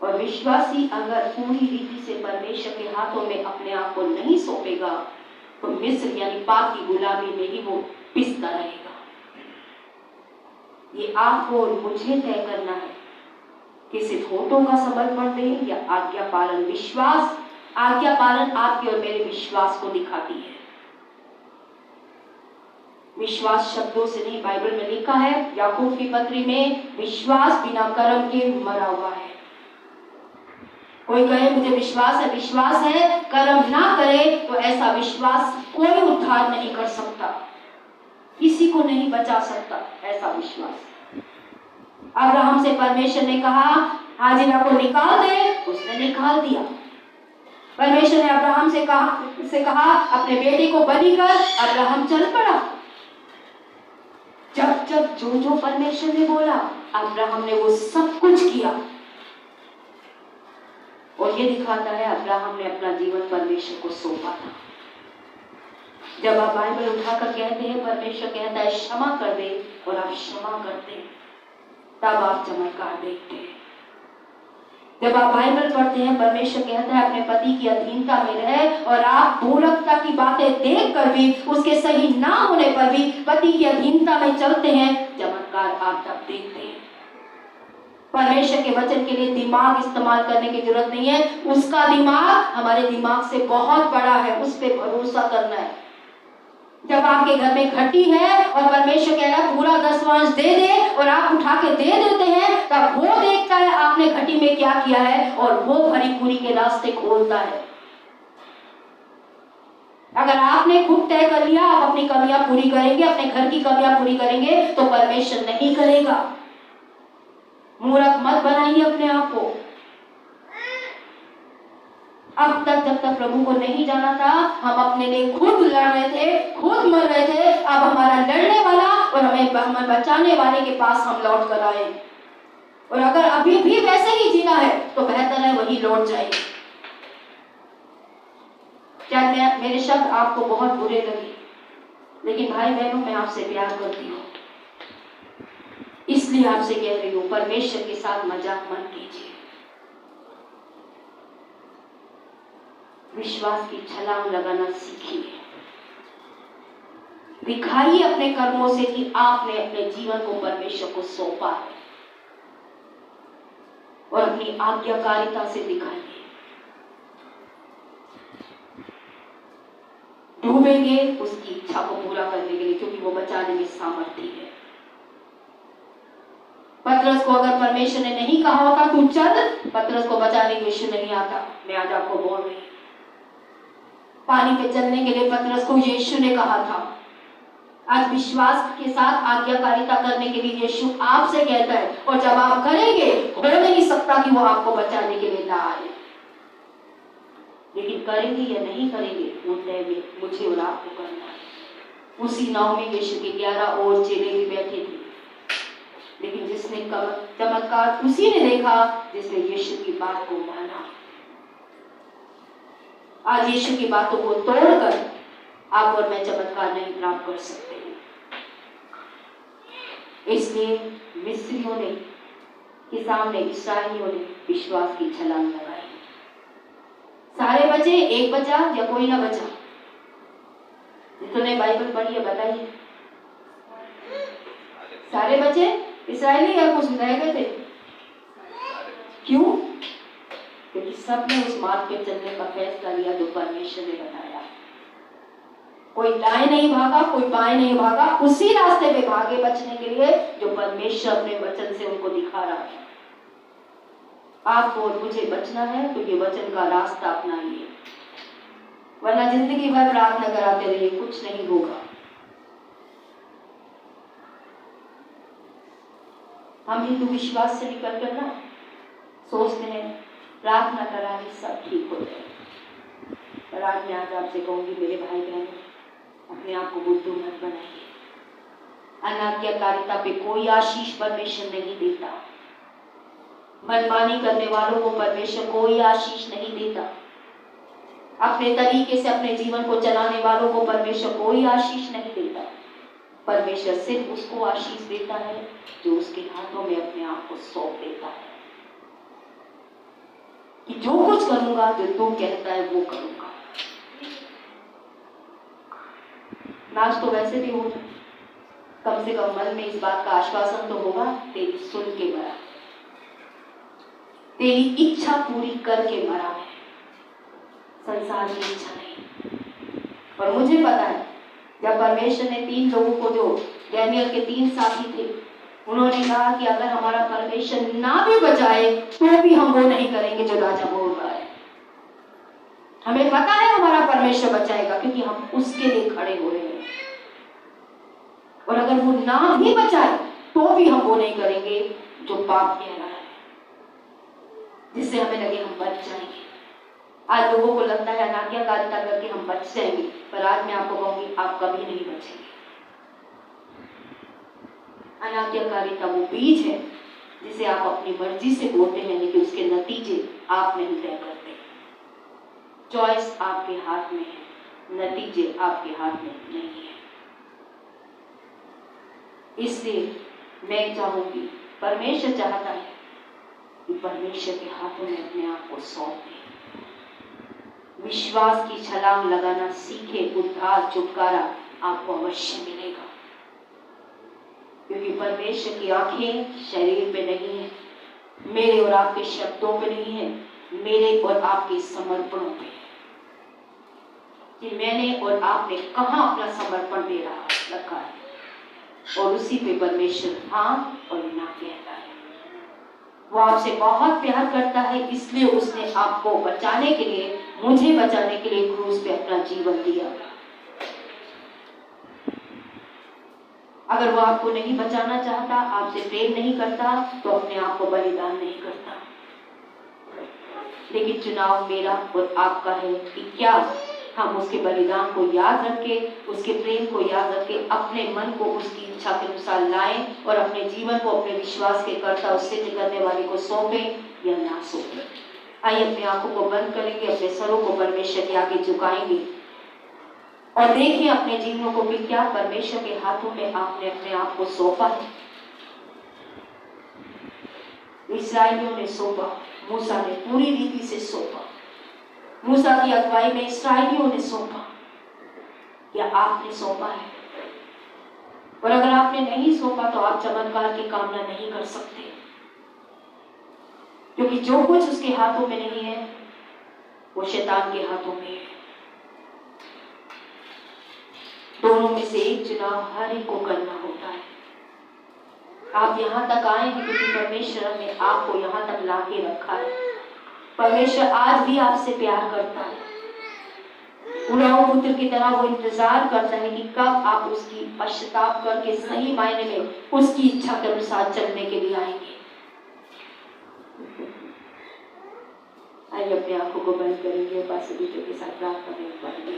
और विश्वासी अगर पूरी रीति से परमेश्वर के हाथों में अपने आप को नहीं सौंपेगा तो मिस्र यानी पाप की गुलामी में ही वो पिसता रहेगा। ये आपको और मुझे तय करना है कि सिर्फ होठों का समर्पण दें या आज्ञा पालन। विश्वास, आज्ञा पालन आपके और मेरे विश्वास को दिखाती है। विश्वास शब्दों से नहीं, बाइबल में लिखा है याकूब की पत्री में, विश्वास बिना कर्म के मरा हुआ है। कोई कहे मुझे विश्वास है, कर्म ना करे तो ऐसा विश्वास कोई उद्धार नहीं कर सकता, किसी को नहीं बचा सकता ऐसा विश्वास। अब्राहम से परमेश्वर ने कहा हाजिरा को निकाल दे, उसने निकाल दिया। परमेश्वर ने अब्राहम से कहा अपने बेटे को बलि कर, अब्राहम चल पड़ा। जब जब जो परमेश्वर ने बोला अब्राहम ने वो सब कुछ किया। और ये दिखाता है अब्राहम ने अपना जीवन परमेश्वर को सौंपा था। जब आप बाइबल उठाकर कहते हैं परमेश्वर कहता है क्षमा कर दे और आप क्षमा करते हैं, तब आप चमत्कार देखते हैं। जब आप बाइबल पढ़ते हैं परमेश्वर कहता है अपने पति की अधीनता में रहे, और आप मूर्खता की बातें देखकर भी, उसके सही ना होने पर भी पति की अधीनता में चलते हैं, चमत्कार आप तब देखते हैं। परमेश्वर के वचन के लिए दिमाग इस्तेमाल करने की जरूरत नहीं है, उसका दिमाग हमारे दिमाग से बहुत बड़ा है, उस पर भरोसा करना है। जब आपके घर में घटी है और परमेश्वर कह रहा है पूरा 10वांश दे दे, और आप उठा के दे देते हैं, तब वो देखता है आपने घटी में क्या किया है और वो भरी पूरी के रास्ते खोलता है। अगर आपने खुद तय कर लिया आप अपनी कमियां पूरी करेंगे, अपने घर की कमियां पूरी करेंगे, तो परमेश्वर नहीं करेगा। मूर्ख मत बनाइए अपने आप को। अब तक जब तक प्रभु को नहीं जाना था, हम अपने लिए खुद लड़ रहे थे, खुद मर रहे थे। अब हमारा लड़ने वाला और हमें बचाने वाले के पास हम लौट कर आए। और अगर अभी भी वैसे ही जीना है तो बेहतर है वही लौट जाए। क्या मेरे शब्द आपको बहुत बुरे लगे, लेकिन भाई बहनों मैं आपसे प्यार करती हूँ, इसलिए इसलिए आपसे कह रही हूं, परमेश्वर के साथ मजाक मत कीजिए। विश्वास की छलांग लगाना सीखिए। दिखाइए अपने कर्मों से कि आपने अपने जीवन को परमेश्वर को सौंपा है, और अपनी आज्ञाकारिता से दिखाइए। डूबेंगे उसकी इच्छा को पूरा करने के लिए, क्योंकि वो बचाने में सामर्थ्य है। पतरस को अगर परमेश्वर ने नहीं कहा होता तू चल, पतरस को बचाने के यीशु नहीं आता। मैं आज आपको बोल रही हूं, पानी पे चलने के लिए पतरस को यीशु ने कहा था। आज विश्वास के साथ आज्ञाकारिता करने के लिए यीशु आपसे कहता है, और जब आप करेंगे हो नहीं सकता कि वो आपको बचाने के लिए ना आए। लेकिन करेंगे या नहीं करेंगे वो तय में मुझे और आपको करना है। उसी नाव में यीशु के 11 और चेले भी बैठे थे, लेकिन जिसने चमत्कार उसी ने देखा जिसने यीशु की बात को माना। आज यीशु की बातों को तोड़कर आप और मैं चमत्कार नहीं प्राप्त कर सकते। इसलिए मिस्रियों ने के सामने इस्राएलियों ने विश्वास की छलांग लगाई। सारे बचे, एक बचा या कोई ना बचा? जितने बाइबल पढ़ी है बताइए। सारे बचे इस्राएली या कुछ रह गए थे? क्यों? क्योंकि सबने उस मार्ग पे चलने का फैसला लिया जो परमेश्वर ने बताया। कोई दाएं नहीं भागा, कोई बाएं नहीं भागा, उसी रास्ते पे भागे बचने के लिए जो परमेश्वर अपने वचन से उनको दिखा रहा है। आपको और मुझे बचना है तो ये वचन का रास्ता अपनाइए, वरना जिंदगी भर प्रार्थना कराते रहिए, कुछ नहीं होगा। हम हिंदू विश्वास से निकल कर ना सोचते हैं प्रार्थना कराने सब ठीक हो जाए। पर आज मैं आपसे कहूंगी मेरे भाई बहन, अपने आप को बुद्धू मत बनाइए। अनाज्ञाकारिता पे कोई आशीष परमेश्वर नहीं देता। मनमानी करने वालों को परमेश्वर कोई आशीष नहीं देता। अपने तरीके से अपने जीवन को चलाने वालों को परमेश्वर कोई आशीष नहीं देता। परमेश्वर सिर्फ उसको आशीष देता है जो उसके हाथों में अपने आप को सौंप देता है कि जो कुछ करूंगा, जो तू कहता है वो करूंगा। नाच तो वैसे भी हो, कम से कम मन में इस बात का आश्वासन तो होगा, तेरी सुन के मरा, तेरी इच्छा पूरी करके मरा है, संसार की इच्छा नहीं। और मुझे पता है जब परमेश्वर ने 3 लोगों को, जो डैनियल के 3 साथी थे, उन्होंने कहा कि अगर हमारा परमेश्वर ना भी बचाए तो भी हम वो नहीं करेंगे जो राजा बोल रहा है। हमें पता है हमारा परमेश्वर बचाएगा क्योंकि हम उसके लिए खड़े हो रहे हैं। और अगर वो ना भी बचाए तो भी हम वो नहीं करेंगे जो पाप कह रहा है, जिससे हमें लगे हम बच जाएंगे। आज लोगों को लगता है अनाज्ञाकारिता करके हम बच जाएंगे, पर आज मैं आपको कहूंगी आप कभी नहीं बचेंगे। अनाज्ञाकारिता वो बीज है जिसे आप अपनी मर्जी से बोते हैं, लेकिन उसके नतीजे आप नहीं तय करते। चॉइस आपके हाथ में है, नतीजे आपके हाथ में नहीं है। इसलिए मैं चाहूंगी, परमेश्वर चाहता है कि परमेश्वर के हाथों में अपने आप को सौंप दें। विश्वास की छलांग लगाना सीखे, उद्धार छुटकारा आपको अवश्य मिलेगा। क्योंकि परमेश्वर की आंखें शरीर पे नहीं है, मेरे और आपके शब्दों पे नहीं है, मेरे और आपके समर्पणों पे है कि मैंने और आपने कहां अपना समर्पण दे रखा है, और उसी पे परमेश्वर हाँ और ना कहता है। वो आपसे बहुत प्यार करता है, इसलिए उसने आपको बचाने के लिए, मुझे बचाने के लिए क्रूस पे अपना जीवन दिया। अगर वो आपको नहीं बचाना चाहता, आपसे प्रेम नहीं करता, तो अपने आप को बलिदान नहीं करता। लेकिन चुनाव मेरा और आपका है कि क्या हम उसके बलिदान को याद रखे, उसके प्रेम को याद रखे, अपने मन को उसकी इच्छा के अनुसार लाएं और अपने जीवन को अपने विश्वास के कर्ता और सिद्ध करने वाले को सौंपें या ना सौंपें। आइए अपनी आंखों को बंद करेंगे, अपने सरों को परमेश्वर के आगे झुकाएंगे और देखें अपने जीवनों को कि क्या परमेश्वर के हाथों में आपने अपने आप को सौंपा है। इस्राएलियों ने सौंपा, मूसा ने पूरी रीति से सौंपा, मूसा की अगुवाई में इस्राएलियों ने सौंपा, या आपने सौंपा है? और अगर आपने नहीं सौंपा तो आप चमत्कार की कामना नहीं कर सकते, क्योंकि जो कुछ उसके हाथों में नहीं है वो शैतान के हाथों में है। दोनों में से एक चुनाव हर एक को करना होता है। आप यहां तक आए हैं क्योंकि परमेश्वर ने आपको यहां तक ला के रखा है। परमेश्वर आज भी आपसे प्यार करता है। उड़ाऊ पुत्र की तरह वो इंतजार करता है कि कब आप उसकी पश्चाताप करके सही मायने में उसकी इच्छा के अनुसार चलने के लिए आएंगे। आइए अपने आंखों को बंद करेंगे, पासबीटों के साथ प्रार्थना में पढ़ेंगे।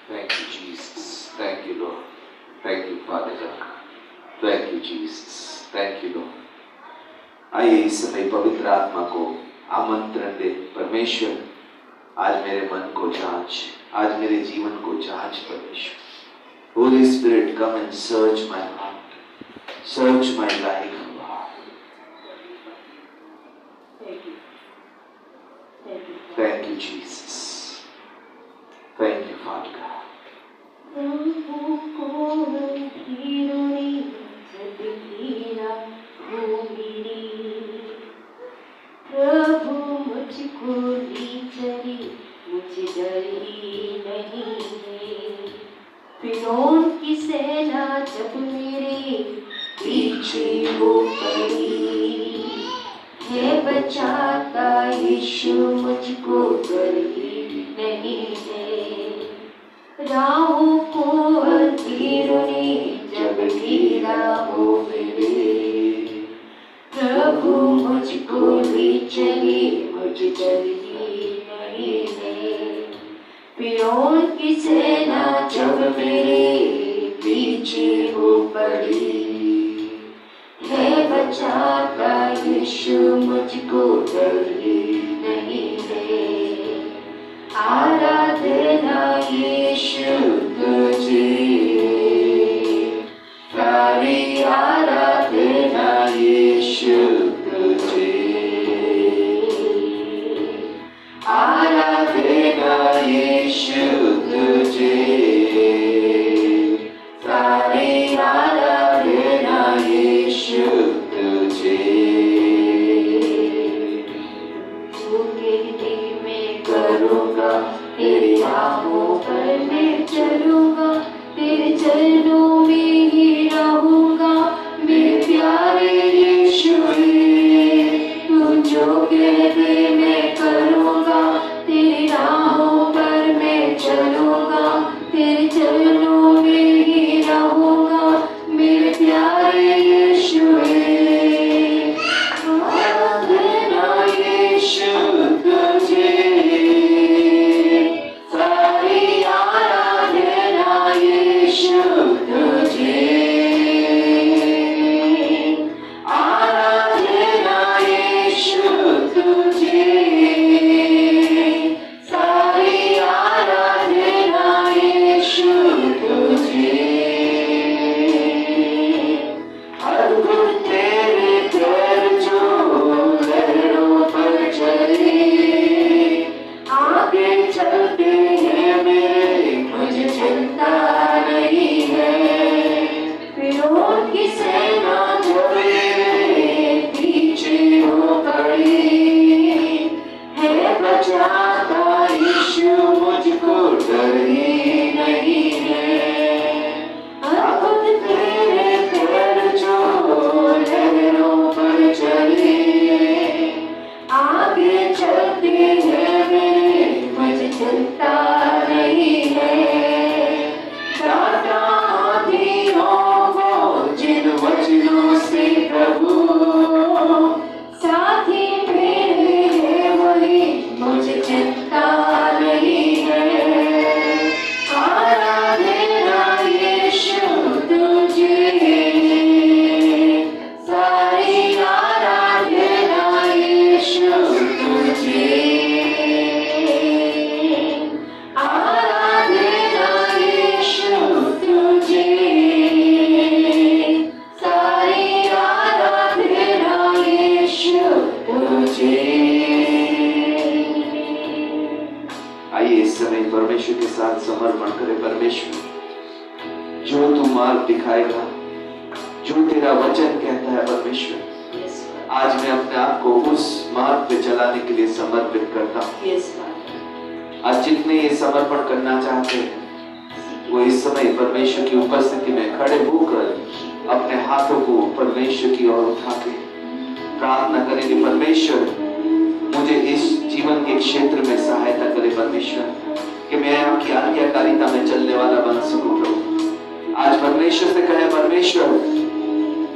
Thank you, Jesus. Thank you, Lord. Thank you, Father God. Thank you, Jesus. Thank you, Lord. आइए इस समय पवित्र आत्मा को आमंत्रण दे। परमेश्वर आज मेरे मन को जांच, आज मेरे जीवन को जांच परमेश्वर। Holy Spirit, come and search my heart, search my life. Thank you, Jesus. Thank you, Father God. प्रभु मुझको लीचरी, मुझे डर ही नहीं है। फिरौन की सेना जब मेरे पीछे हो पड़ी, है बचाता यीशु मुझको डर ही नहीं है। राहों को अंधेरों ने जब घेरा हो मेरे, प्रभु मुझको ले चले, मुझे डर ही नहीं है। फिरौन की सेना जब मेरे पीछे हो पड़ी, है बचाता यीशु मुझको डर ही नहीं है। आराधना यीशु तुझे, सारी आराधना यीशु तुझे, आराधना यीशु तुझे, सारी आराधना यीशु तुझे। तू कहते मैं करूँगा, तेरी राहों पर मैं चलूँगा, तेरे चरणों में ही रहूँगा, मेरे प्यारे यीशु। तू जो कह दे मैं करूँगा, तेरी राहों पर मैं चलूँगा, तेरे चरणों में ही रहूँगा, मेरे प्यारे यीशु। आराधना यीशु तुझे, सारी आराधना यीशु तुझे, आराधना यीशु तुझे, सारी आराधना यीशु तुझे। अद्भुत तेरे पैर जो लहरों पर चले, आगे चलते हैं मेरे, मुझे चिंता नहीं है। फिरौन की सेना जब मेरे पीछे हो पड़ी, है बचाता यीशु मुझको डर ही नहीं है। अद्भुत तेरे पैर जो लहरों पर चले, आगे चलते हैं मेरे, मुझे चिंता नहीं है। दादा आंधियों को जिन वचनों मार्ग दिखाएगा जो तेरा वचन कहता है परमेश्वर। Yes, Father. आज मैं अपने आप को उस मार्ग पे चलाने के लिए समर्पित करता हूँ। Yes, Father. आज जितने ये समर्पण करना चाहते हैं वो इस समय परमेश्वर की उपस्थिति में खड़े होकर अपने हाथों को परमेश्वर की ओर उठा के प्रार्थना करें कि परमेश्वर मुझे इस जीवन के क्षेत्र में सहायता करे परमेश्वर, कि मैं आपकी आज्ञाकारिता में चलने वाला बन सकूं प्रभु। आज परमेश्वर से कहे परमेश्वर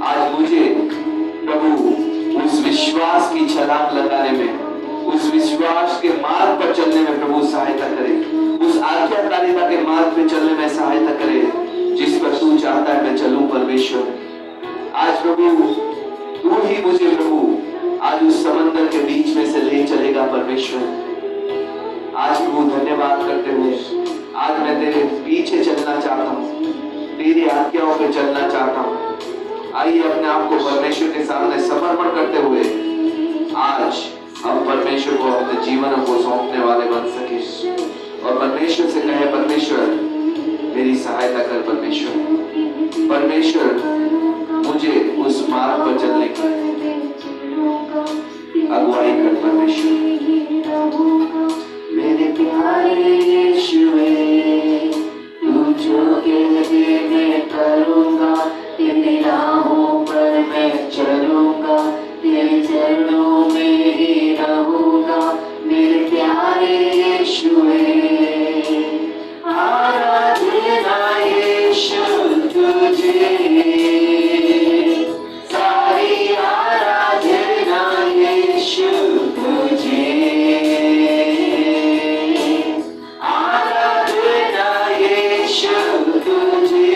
आज मुझे प्रभु उस विश्वास की छलांग लगाने में, उस विश्वास के मार्ग पर चलने में प्रभु सहायता करे, उस आज्ञाकारिता के मार्ग पे चलने में सहायता करे जिस पर तू चाहता है मैं चलूं परमेश्वर। आज प्रभु तू ही मुझे प्रभु आज उस समंदर के बीच में से ले चलेगा परमेश्वर। आज प्रभु धन्यवाद करते हुए आज मैं तेरे पीछे चलना चाहता हूँ, तेरी आज्ञाओं पे चलना चाहता हूँ। आइए अपने आप को परमेश्वर के सामने समर्पण करते हुए आज हम परमेश्वर को अपने जीवन को सौंपने वाले बन सके और परमेश्वर से कहे परमेश्वर मेरी सहायता कर परमेश्वर, परमेश्वर मुझे उस मार्ग पर चलने की अगुवाई कर परमेश्वर। मेरे प्यारे यीशुए तू जो कहते मैं करूँगा, तेरी राहों पर मैं चलूँगा, तेरे चरणों में ही रहूँगा। मेरे प्यारे यीशुए आराधना यीशु तुझे, सारी आराधना यीशु तुझे, आराधना यीशु तुझे,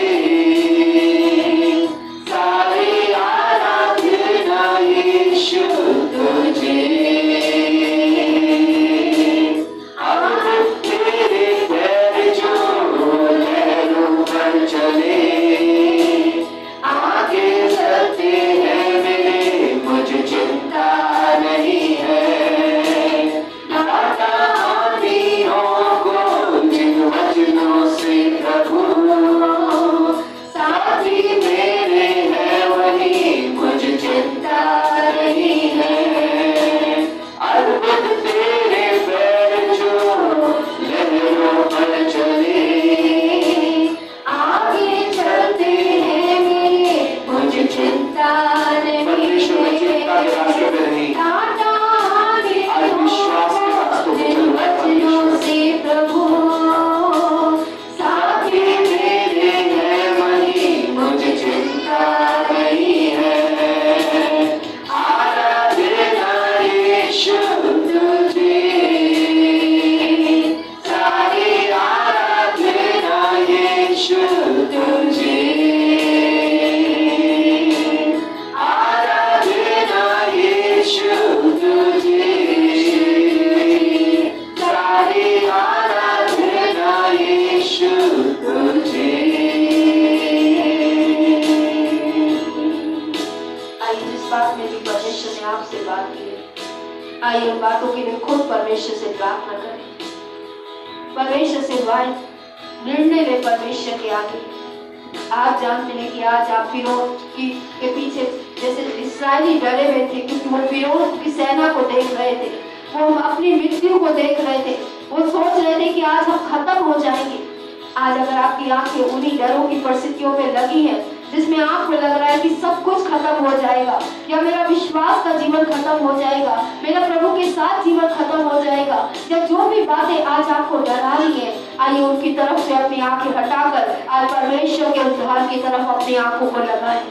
सारी आराधना यीशु तुझे। आइए उन बातों के लिए खुद परमेश्वर से प्रार्थना करें, परमेश्वर से दुआएं निर्णय ले परमेश्वर के आगे। आप जानते हैं कि आज आप फिरौन के पीछे जैसे इस्राएली डरे हुए थे, क्योंकि वो फिरौन की सेना को देख रहे थे, वो अपनी मृत्यु को देख रहे थे, वो सोच रहे थे कि आज हम खत्म हो जाएंगे। आज अगर आपकी आंखें उन्हीं डरों की परिस्थितियों में लगी हैं जिसमें आपको लग रहा है कि सब कुछ खत्म हो जाएगा, या मेरा विश्वास का जीवन खत्म हो जाएगा, मेरा प्रभु के साथ जीवन खत्म हो जाएगा, या जो भी बातें आज आपको डरा रही हैं, आइए उनकी तरफ से अपनी आंखें हटाकर आज परमेश्वर के उद्धार की तरफ अपनी आंखों को लगाएं।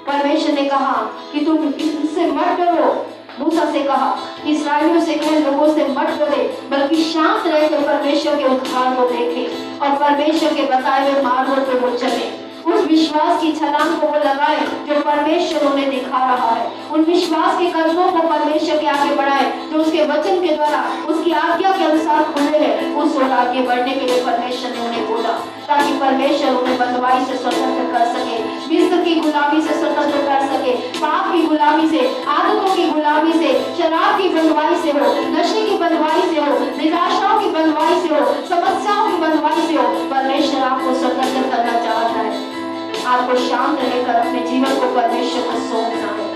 परमेश्वर ने कहा कि तुम इससे मत डरो। मूसा से कहा, इस्राएलियों से कहे लोगों से मत डरे, बल्कि शांत रहकर परमेश्वर के उद्धार को देखें और परमेश्वर के बताए हुए मार्गों पर वो चले। उस विश्वास की छलांग को वो लगाए जो परमेश्वर उन्हें दिखा रहा है, उन विश्वास के कदमों को परमेश्वर के आगे बढ़ाए जो उसके वचन के द्वारा उसकी आज्ञा के अनुसार खुले हैं। उस ओर आगे बढ़ने के लिए परमेश्वर ने उन्हें बोला, ताकि परमेश्वर उन्हें बंधुआई से स्वतंत्र कर सके, मिस्र की गुलामी से स्वतंत्र कर सके, पाप की गुलामी से, आदतों की गुलामी से, शराब की बंधुआई से हो, नशे की बंधुआई से हो, निराशाओं की बंधुआई से हो, समस्याओं की बंधुआई से हो। परमेश्वर आपको स्वतंत्र करना चाहता है। आपको शांत रहकर अपने जीवन को परमेश्वर को सौंपना है,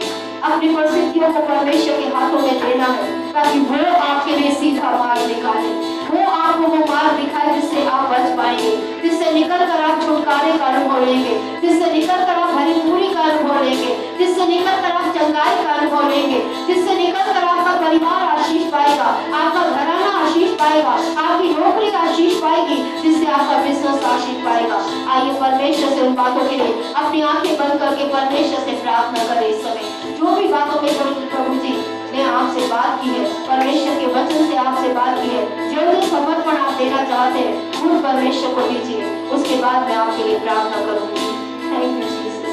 अपनी परिस्थितियों को परमेश्वर के हाथों में देना है, ताकि वो आपके लिए सीधा मार्ग निकाले, वो आपको वो मार्ग दिखाए जिससे आप बच पाएंगे, जिससे निकलकर आप छुटकारे का अनुभव लेंगे, जिससे निकलकर आप भरीपूरी का अनुभव लेंगे, जिससे निकलकर आप चंगाई का अनुभव लेंगे, जिससे निकलकर आपका परिवार आशीष पाएगा, आपका घराना आशीष पाएगा, आपकी नौकरी आशीष पाएगी, जिससे आपका बिजनेस आशीष पाएगा। आइए परमेश्वर से उन बातों के लिए अपनी आंखें बंद करके परमेश्वर से प्रार्थना करें। इस समय जो भी बातों में प्रभु जी ने आपसे बात की है, परमेश्वर के वचन से आपसे बात की है, जो समर्पण आप देना चाहते हैं खुद परमेश्वर को दीजिए, उसके बाद मैं आपके लिए प्रार्थना करूंगी। Thank you Jesus.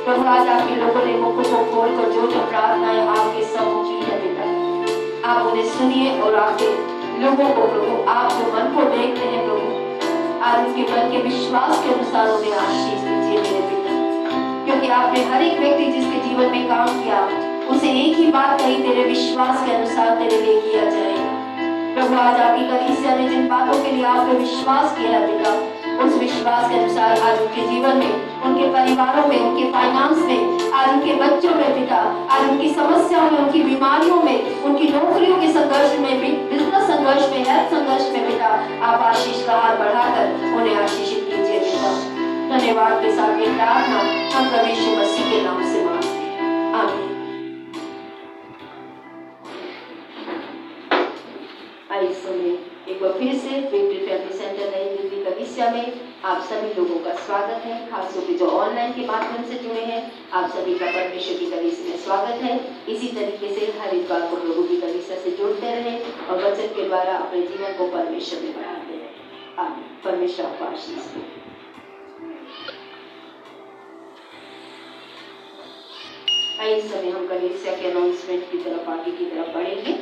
प्रभु आज आपके लोगों ने मुख को खोलकर जो जो प्रार्थनाएं आपके सम्मुख की है पिता, आप उन्हें सुनिए और आपके लोगों को प्रभु आप जो मन को देखते हैं प्रभु आज उनके मन के विश्वास के अनुसार उन्हें आशीष दीजिए मेरे पिता, क्योंकि आपने हर एक व्यक्ति जिसके जीवन में काम किया उसे एक ही बात कही, तेरे विश्वास के अनुसार तेरे लिए किया जाएगा। प्रभु आज आपकी कलीसिया ने जिन बातों के लिए आपने विश्वास किया है पिता, उस विश्वास के अनुसार आज उनके जीवन में, उनके परिवारों में, उनके फाइनेंस में, आज उनके बच्चों में पिता, आज उनकी समस्याओं में, उनकी बीमारियों में, उनकी नौकरियों के संघर्ष में, बिजनेस संघर्ष में, हेल्थ संघर्ष में पिता आप आशीष का हाथ बढ़ाकर उन्हें आशीषित कीजिए पिता। धन्यवाद के साथ ये प्रार्थना हम प्रभु यीशु मसीह के नाम से मांगते हैं, आमीन। आइए सुनिए एक बार फिर से विक्ट्री फैमिली सेंटर नई दिल्ली कलीसिया में आप सभी लोगों का स्वागत है, खासतौर पे जो ऑनलाइन के माध्यम से जुड़े हैं आप सभी का परमेश्वर की कलीसिया में स्वागत है। इसी तरीके से हर इतवार को प्रभु की कलीसिया से जुड़ते रहे और वचन के द्वारा अपने जीवन को परमेश्वर में बढ़ाते रहे। आमीन। परमेश्वर आपको आशीष दे। इस समय हम कलीसिया के अनाउंसमेंट की तरफ आगे की तरफ बढ़ेंगे।